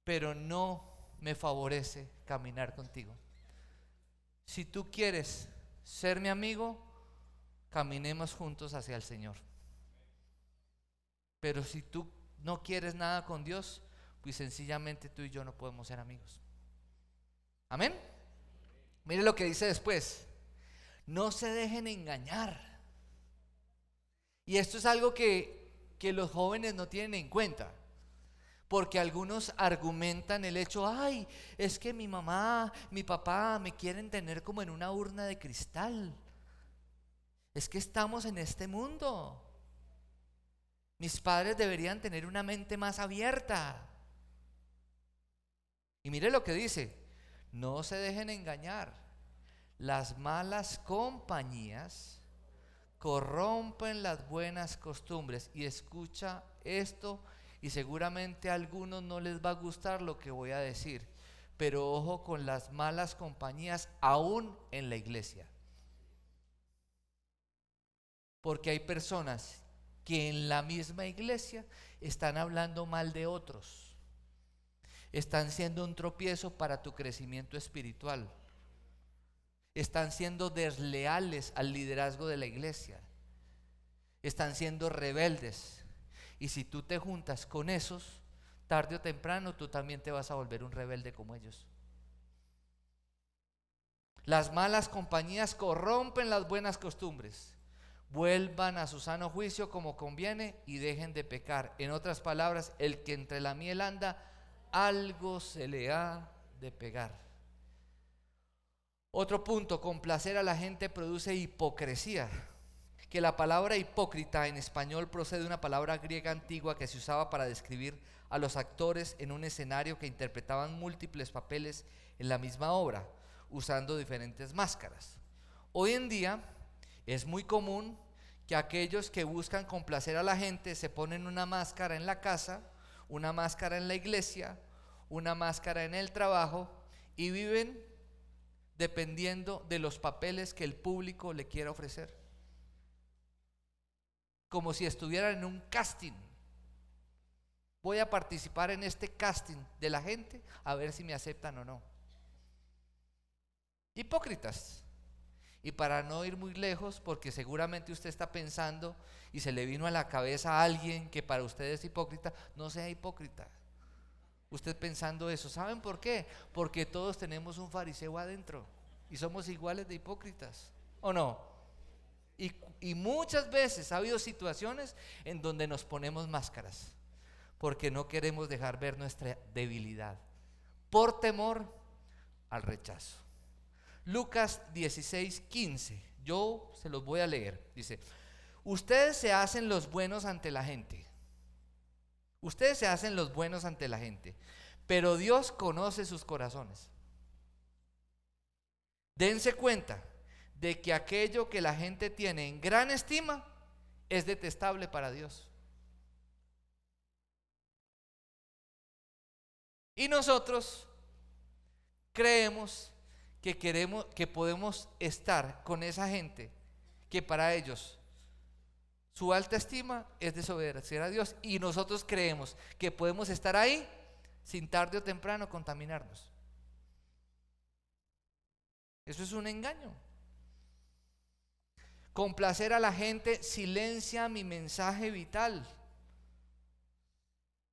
pero no me favorece caminar contigo. Si tú quieres ser mi amigo, caminemos juntos hacia el Señor. Pero si tú no quieres nada con Dios, pues sencillamente tú y yo no podemos ser amigos. Amén. Mire lo que dice después: no se dejen engañar. Y esto es algo que los jóvenes no tienen en cuenta, porque algunos argumentan el hecho: ay, es que mi mamá, mi papá me quieren tener como en una urna de cristal. Es que estamos en este mundo. Mis padres deberían tener una mente más abierta. Y mire lo que dice: no se dejen engañar. Las malas compañías corrompen las buenas costumbres. Y escucha esto, y seguramente a algunos no les va a gustar lo que voy a decir, pero ojo con las malas compañías aún en la iglesia. Porque hay personas que en la misma iglesia están hablando mal de otros, están siendo un tropiezo para tu crecimiento espiritual, están siendo desleales al liderazgo de la iglesia, están siendo rebeldes. Y si tú te juntas con esos, tarde o temprano tú también te vas a volver un rebelde como ellos. Las malas compañías corrompen las buenas costumbres. Vuelvan a su sano juicio como conviene y dejen de pecar. En otras palabras, el que entre la miel anda, algo se le ha de pegar. Otro punto, complacer a la gente produce hipocresía. Que la palabra hipócrita en español procede de una palabra griega antigua que se usaba para describir a los actores en un escenario que interpretaban múltiples papeles en la misma obra, usando diferentes máscaras. Hoy en día es muy común que aquellos que buscan complacer a la gente se ponen una máscara en la casa, una máscara en la iglesia, una máscara en el trabajo y viven dependiendo de los papeles que el público le quiera ofrecer. Como si estuvieran en un casting. Voy a participar en este casting de la gente a ver si me aceptan o no. Hipócritas. Y para no ir muy lejos, porque seguramente usted está pensando y se le vino a la cabeza a alguien que para usted es hipócrita, no sea hipócrita. Usted pensando eso, ¿saben por qué? Porque todos tenemos un fariseo adentro y somos iguales de hipócritas, ¿o no? Y muchas veces ha habido situaciones en donde nos ponemos máscaras porque no queremos dejar ver nuestra debilidad por temor al rechazo. Lucas 16:15, yo se los voy a leer. Dice: ustedes se hacen los buenos ante la gente. Ustedes se hacen los buenos ante la gente, pero Dios conoce sus corazones. Dense cuenta de que aquello que la gente tiene en gran estima es detestable para Dios. Y nosotros creemos que podemos estar con esa gente que para ellos su alta estima es desobedecer a Dios, y nosotros creemos que podemos estar ahí sin tarde o temprano contaminarnos. Eso es un engaño. Complacer a la gente silencia mi mensaje vital.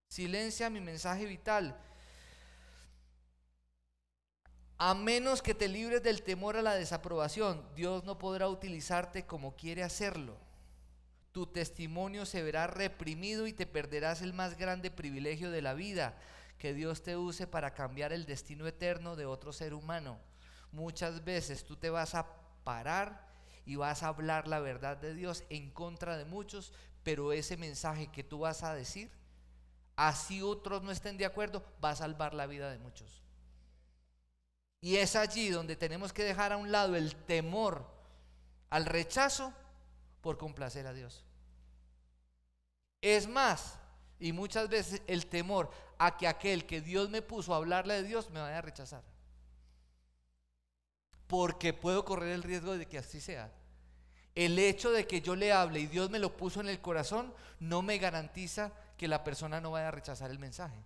Silencia mi mensaje vital. A menos que te libres del temor a la desaprobación, Dios no podrá utilizarte como quiere hacerlo. Tu testimonio se verá reprimido y te perderás el más grande privilegio de la vida, que Dios te use para cambiar el destino eterno de otro ser humano. Muchas veces tú te vas a parar y vas a hablar la verdad de Dios en contra de muchos, pero ese mensaje que tú vas a decir, así otros no estén de acuerdo, va a salvar la vida de muchos. Y es allí donde tenemos que dejar a un lado el temor al rechazo por complacer a Dios. Es más, y muchas veces el temor a que aquel que Dios me puso a hablarle de Dios me vaya a rechazar. Porque puedo correr el riesgo de que así sea. El hecho de que yo le hable y Dios me lo puso en el corazón no me garantiza que la persona no vaya a rechazar el mensaje.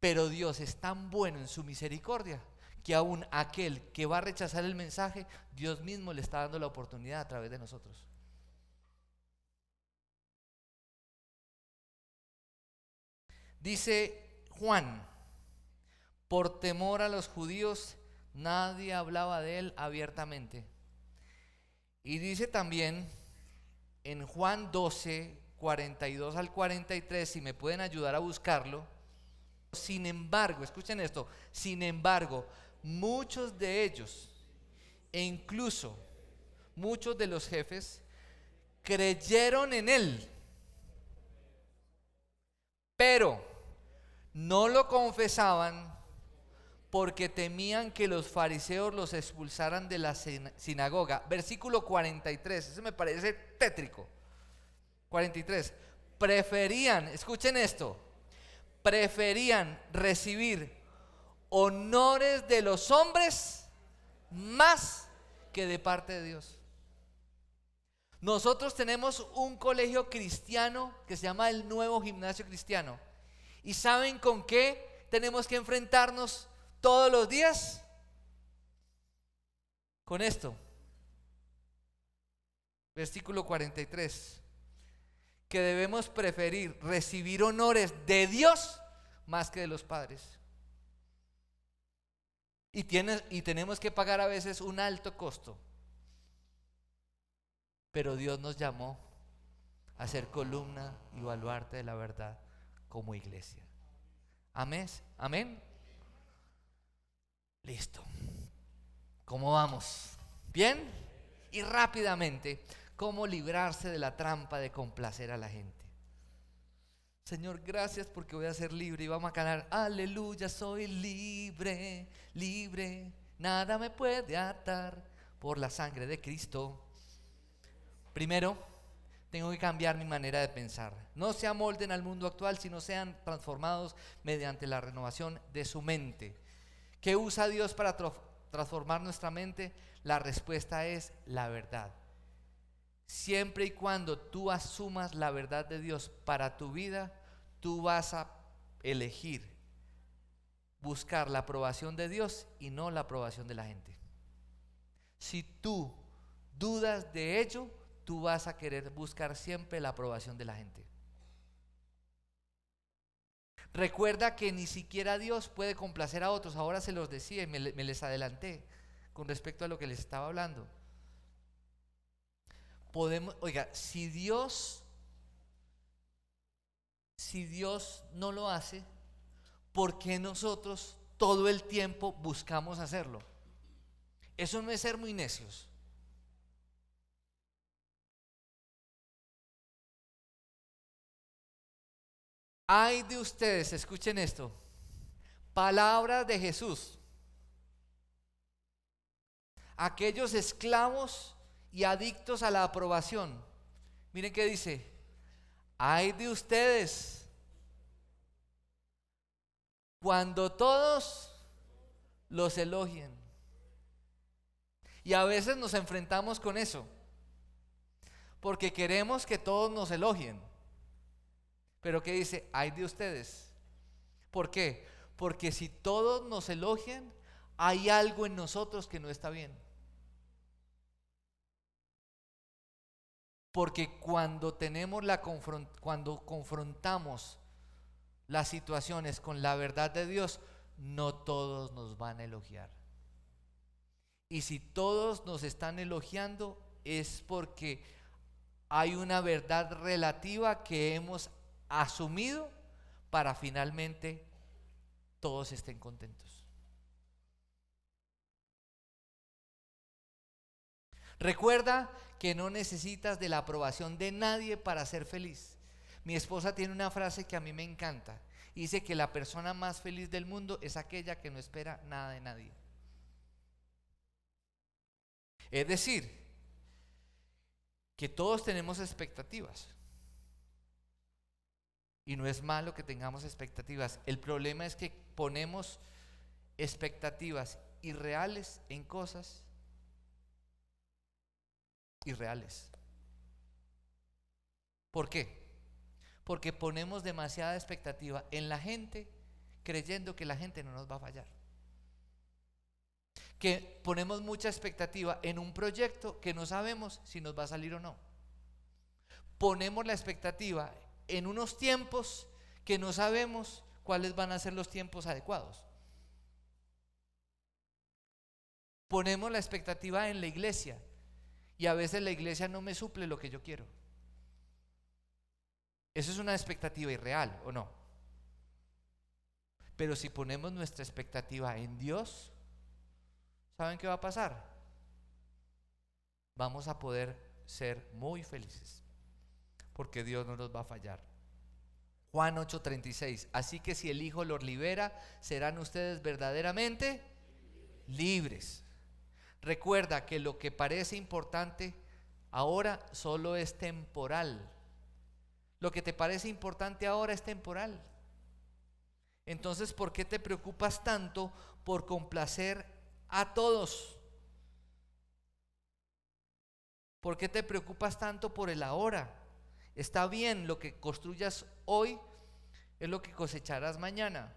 Pero Dios es tan bueno en su misericordia que aún aquel que va a rechazar el mensaje, Dios mismo le está dando la oportunidad a través de nosotros. Dice Juan: por temor a los judíos, nadie hablaba de él abiertamente. Y dice también en Juan 12, 42 al 43, si me pueden ayudar a buscarlo. Sin embargo, escuchen esto, sin embargo, muchos de ellos, e incluso muchos de los jefes, creyeron en él, pero no lo confesaban porque temían que los fariseos los expulsaran de la sinagoga. Versículo 43, eso me parece tétrico. 43, preferían, escuchen esto, preferían recibir honores de los hombres más que de parte de Dios. Nosotros tenemos un colegio cristiano que se llama el Nuevo Gimnasio Cristiano. ¿Y saben con qué tenemos que enfrentarnos todos los días? Con esto. Versículo 43. Que debemos preferir recibir honores de Dios más que de los padres. Y tenemos que pagar a veces un alto costo. Pero Dios nos llamó a ser columna y baluarte de la verdad como iglesia. Amén. Amén. Listo. ¿Cómo vamos? ¿Bien? Y rápidamente, ¿cómo librarse de la trampa de complacer a la gente? Señor, gracias porque voy a ser libre y vamos a cantar: aleluya, soy libre, libre, nada me puede atar por la sangre de Cristo. Primero, tengo que cambiar mi manera de pensar. No se amolden al mundo actual, sino sean transformados mediante la renovación de su mente. ¿Qué usa Dios para transformar nuestra mente? La respuesta es la verdad. Siempre y cuando tú asumas la verdad de Dios para tu vida, tú vas a elegir buscar la aprobación de Dios y no la aprobación de la gente. Si tú dudas de ello, tú vas a querer buscar siempre la aprobación de la gente. Recuerda que ni siquiera Dios puede complacer a otros. Ahora se los decía y me les adelanté con respecto a lo que les estaba hablando. Oiga, si Dios no lo hace, ¿por qué nosotros todo el tiempo buscamos hacerlo? Eso no es ser muy necios. Ay de ustedes, escuchen esto, palabras de Jesús, aquellos esclavos y adictos a la aprobación. Miren qué dice: ay de ustedes cuando todos los elogien. Y a veces nos enfrentamos con eso, porque queremos que todos nos elogien. Pero ¿qué dice? Ay de ustedes. ¿Por qué? Porque si todos nos elogian, hay algo en nosotros que no está bien. Porque cuando confrontamos las situaciones con la verdad de Dios, no todos nos van a elogiar. Y si todos nos están elogiando, es porque hay una verdad relativa que hemos asumido para finalmente todos estén contentos. Recuerda que no necesitas de la aprobación de nadie para ser feliz. Mi esposa tiene una frase que a mí me encanta. Dice que la persona más feliz del mundo es aquella que no espera nada de nadie. Es decir, que todos tenemos expectativas. Y no es malo que tengamos expectativas. El problema es que ponemos expectativas irreales en cosas irreales. ¿Por qué? Porque ponemos demasiada expectativa en la gente, creyendo que la gente no nos va a fallar. Que ponemos mucha expectativa en un proyecto que no sabemos si nos va a salir o no. Ponemos la expectativa en unos tiempos que no sabemos cuáles van a ser los tiempos adecuados. Ponemos la expectativa en la iglesia y a veces la iglesia no me suple lo que yo quiero. Eso es una expectativa irreal, ¿o no? Pero si ponemos nuestra expectativa en Dios, ¿saben qué va a pasar? Vamos a poder ser muy felices, porque Dios no nos va a fallar. Juan 8:36. Así que si el Hijo los libera, serán ustedes verdaderamente libres. Recuerda que lo que parece importante ahora solo es temporal. Lo que te parece importante ahora es temporal. Entonces, ¿por qué te preocupas tanto por complacer a todos? ¿Por qué te preocupas tanto por el ahora? Está bien, lo que construyas hoy es lo que cosecharás mañana,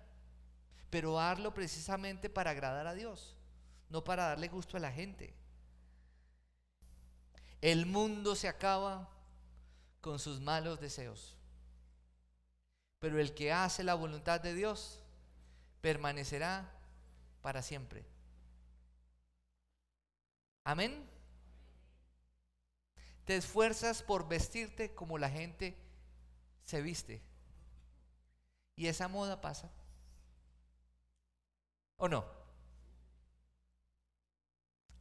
pero hazlo precisamente para agradar a Dios, no para darle gusto a la gente. El mundo se acaba con sus malos deseos, pero el que hace la voluntad de Dios permanecerá para siempre. Amén. Te esfuerzas por vestirte como la gente se viste, y esa moda pasa, ¿o no?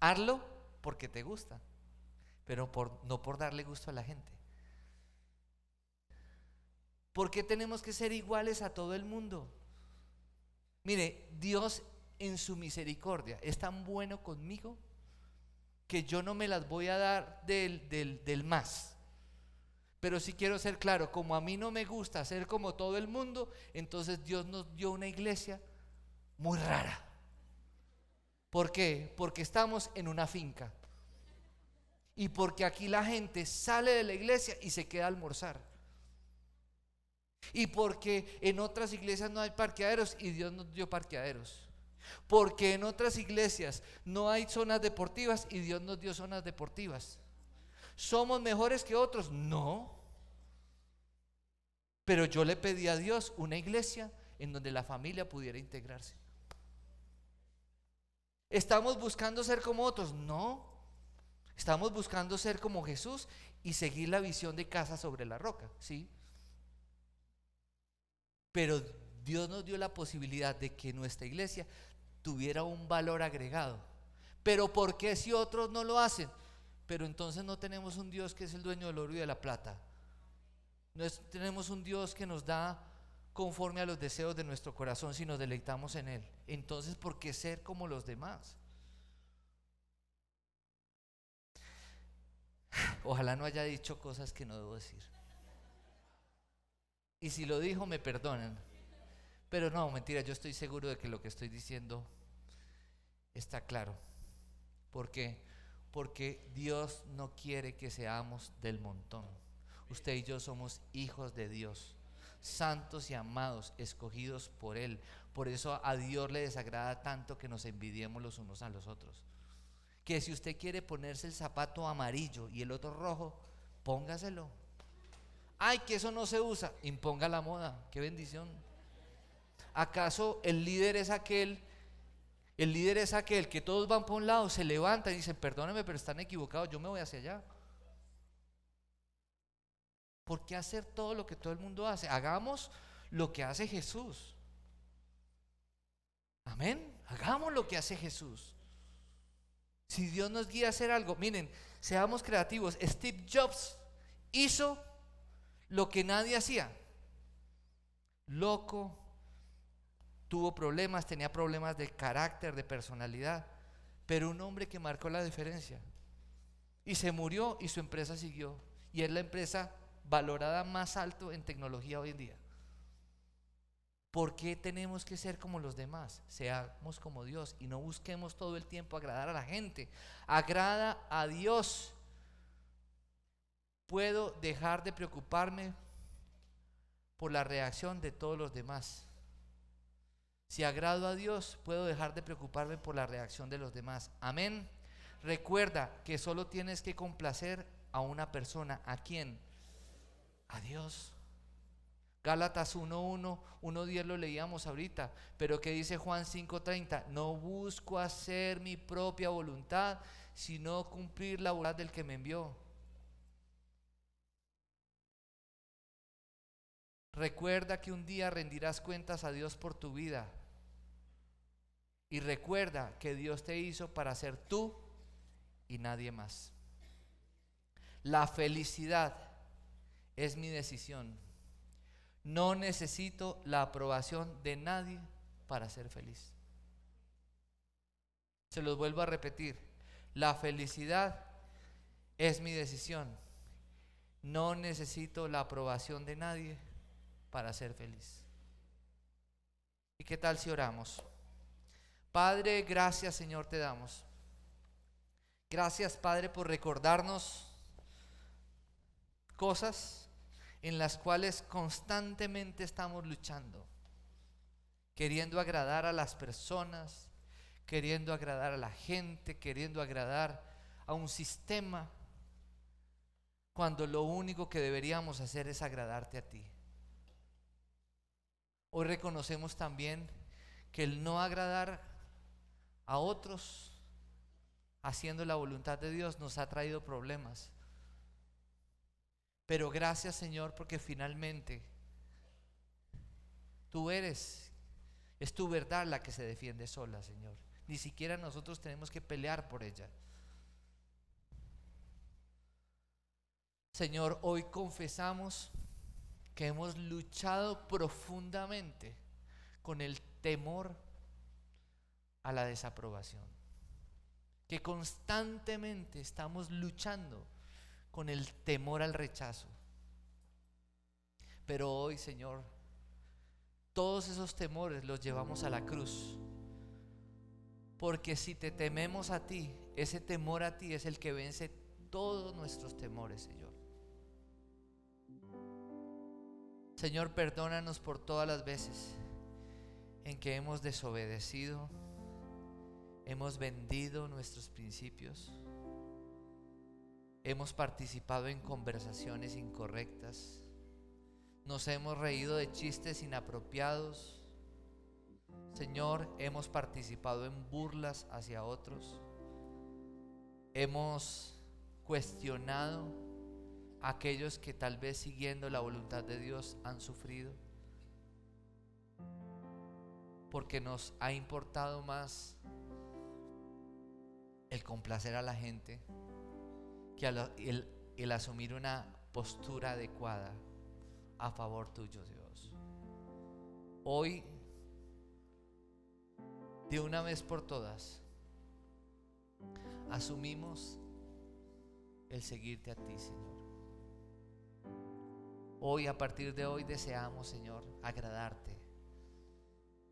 Hazlo porque te gusta, pero no por darle gusto a la gente. ¿Por qué tenemos que ser iguales a todo el mundo? Mire, Dios en su misericordia es tan bueno conmigo que yo no me las voy a dar del más. Pero si quiero ser claro, como a mí no me gusta ser como todo el mundo, entonces Dios nos dio una iglesia muy rara. ¿Por qué? Porque estamos en una finca. Y porque aquí la gente sale de la iglesia y se queda a almorzar. Y porque en otras iglesias no hay parqueaderos y Dios nos dio parqueaderos. Porque en otras iglesias no hay zonas deportivas y Dios nos dio zonas deportivas. ¿Somos mejores que otros? No. Pero yo le pedí a Dios una iglesia en donde la familia pudiera integrarse. ¿Estamos buscando ser como otros? No. Estamos buscando ser como Jesús y seguir la visión de casa sobre la roca, ¿sí? Pero Dios nos dio la posibilidad de que nuestra iglesia tuviera un valor agregado. Pero ¿por qué si otros no lo hacen? Pero entonces no tenemos un Dios que es el dueño del oro y de la plata. Tenemos un Dios que nos da conforme a los deseos de nuestro corazón si nos deleitamos en Él. Entonces, ¿por qué ser como los demás? Ojalá no haya dicho cosas que no debo decir. Y si lo dijo, me perdonan. Pero no, mentira, yo estoy seguro de que lo que estoy diciendo está claro. ¿Por qué? Porque Dios no quiere que seamos del montón. Usted y yo somos hijos de Dios, santos y amados, escogidos por Él. Por eso a Dios le desagrada tanto que nos envidiemos los unos a los otros. Que si usted quiere ponerse el zapato amarillo y el otro rojo, póngaselo. Ay, que eso no se usa, imponga la moda. Qué bendición. ¿Acaso el líder es aquel que todos van por un lado, se levantan y dicen, perdónenme, pero están equivocados, yo me voy hacia allá? ¿Por qué hacer todo lo que todo el mundo hace? Hagamos lo que hace Jesús. Amén. Hagamos lo que hace Jesús. Si Dios nos guía a hacer algo, miren, seamos creativos. Steve Jobs hizo lo que nadie hacía. Loco, tuvo problemas, tenía problemas de carácter, de personalidad, pero un hombre que marcó la diferencia. Y se murió y su empresa siguió. Y es la empresa valorada más alto en tecnología hoy en día. ¿Por qué tenemos que ser como los demás? Seamos como Dios y no busquemos todo el tiempo agradar a la gente. Agrada a Dios. Puedo dejar de preocuparme por la reacción de todos los demás. Si agrado a Dios, puedo dejar de preocuparme por la reacción de los demás. Amén. Recuerda que solo tienes que complacer a una persona. ¿A quién? A Dios. Gálatas 1:1, 1:10 lo leíamos ahorita, pero ¿qué dice Juan 5:30? No busco hacer mi propia voluntad, sino cumplir la voluntad del que me envió. Recuerda que un día rendirás cuentas a Dios por tu vida. Y recuerda que Dios te hizo para ser tú y nadie más. La felicidad es mi decisión. No necesito la aprobación de nadie para ser feliz. Se los vuelvo a repetir. La felicidad es mi decisión. No necesito la aprobación de nadie para ser feliz. ¿Y qué tal si oramos? Padre, gracias, Señor, te damos. Gracias, Padre, por recordarnos cosas en las cuales constantemente estamos luchando, queriendo agradar a las personas, queriendo agradar a la gente, queriendo agradar a un sistema, cuando lo único que deberíamos hacer es agradarte a ti. Hoy reconocemos también que el no agradar a otros haciendo la voluntad de Dios nos ha traído problemas. Pero gracias, Señor, porque finalmente tú es tu verdad la que se defiende sola, Señor. Ni siquiera nosotros tenemos que pelear por ella. Señor, hoy confesamos que hemos luchado profundamente con el temor a la desaprobación, que constantemente estamos luchando con el temor al rechazo. Pero hoy, Señor, todos esos temores los llevamos a la cruz, porque si te tememos a ti, ese temor a ti es el que vence todos nuestros temores, Señor. Señor, perdónanos por todas las veces en que hemos desobedecido, hemos vendido nuestros principios, hemos participado en conversaciones incorrectas, nos hemos reído de chistes inapropiados. Señor, hemos participado en burlas hacia otros, hemos cuestionado a aquellos que tal vez siguiendo la voluntad de Dios han sufrido, porque nos ha importado más el complacer a la gente que el asumir una postura adecuada a favor tuyo, Dios. Hoy, de una vez por todas, asumimos el seguirte a ti, Señor. Hoy, a partir de hoy, deseamos, Señor, agradarte,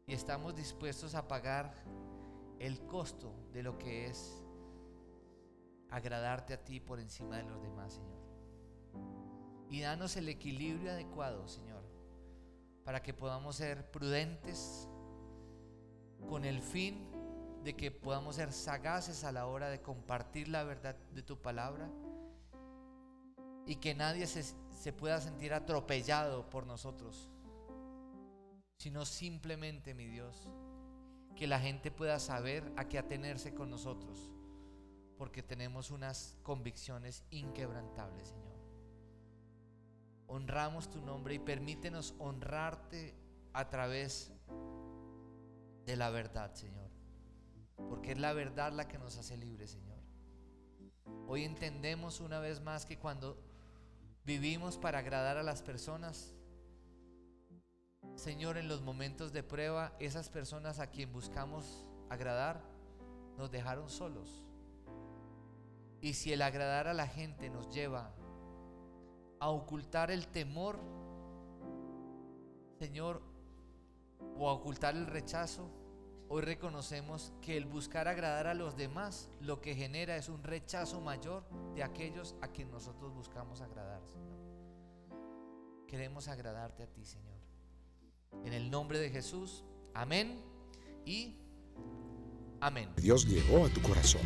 y estamos dispuestos a pagar el costo de lo que es agradarte a ti por encima de los demás, Señor. Y danos el equilibrio adecuado, Señor, para que podamos ser prudentes con el fin de que podamos ser sagaces a la hora de compartir la verdad de tu palabra, y que nadie se pueda sentir atropellado por nosotros, sino simplemente, mi Dios, que la gente pueda saber a qué atenerse con nosotros, porque tenemos unas convicciones inquebrantables, Señor. Honramos tu nombre y permítenos honrarte a través de la verdad, Señor, porque es la verdad la que nos hace libres, Señor. Hoy entendemos una vez más que cuando vivimos para agradar a las personas, Señor, en los momentos de prueba, esas personas a quien buscamos agradar nos dejaron solos. Y si el agradar a la gente nos lleva a ocultar el temor, Señor, o a ocultar el rechazo, hoy reconocemos que el buscar agradar a los demás lo que genera es un rechazo mayor de aquellos a quien nosotros buscamos agradar, Señor. Queremos agradarte a ti, Señor. En el nombre de Jesús, amén y amén. Dios llegó a tu corazón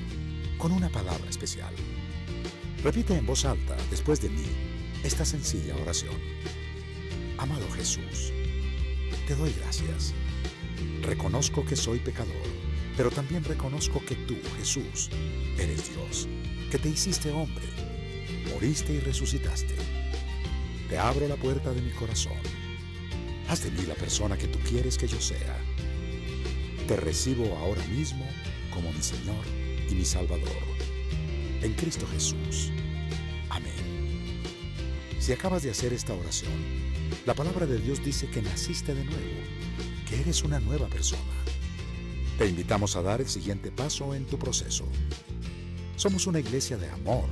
con una palabra especial. Repite en voz alta después de mí esta sencilla oración. Amado Jesús, te doy gracias. Reconozco que soy pecador, pero también reconozco que tú, Jesús, eres Dios, que te hiciste hombre, moriste y resucitaste. Te abro la puerta de mi corazón. Haz de mí la persona que tú quieres que yo sea. Te recibo ahora mismo como mi Señor y mi Salvador. En Cristo Jesús. Amén. Si acabas de hacer esta oración, La palabra de Dios dice que naciste de nuevo, que eres una nueva persona. Te invitamos a dar el siguiente paso en tu proceso. Somos una iglesia de amor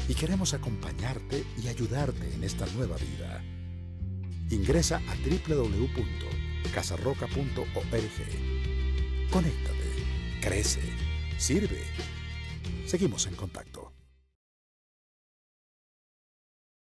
y queremos acompañarte y ayudarte en esta nueva vida. Ingresa a www.casarroca.org. Conéctate, crece, sirve. Seguimos en contacto.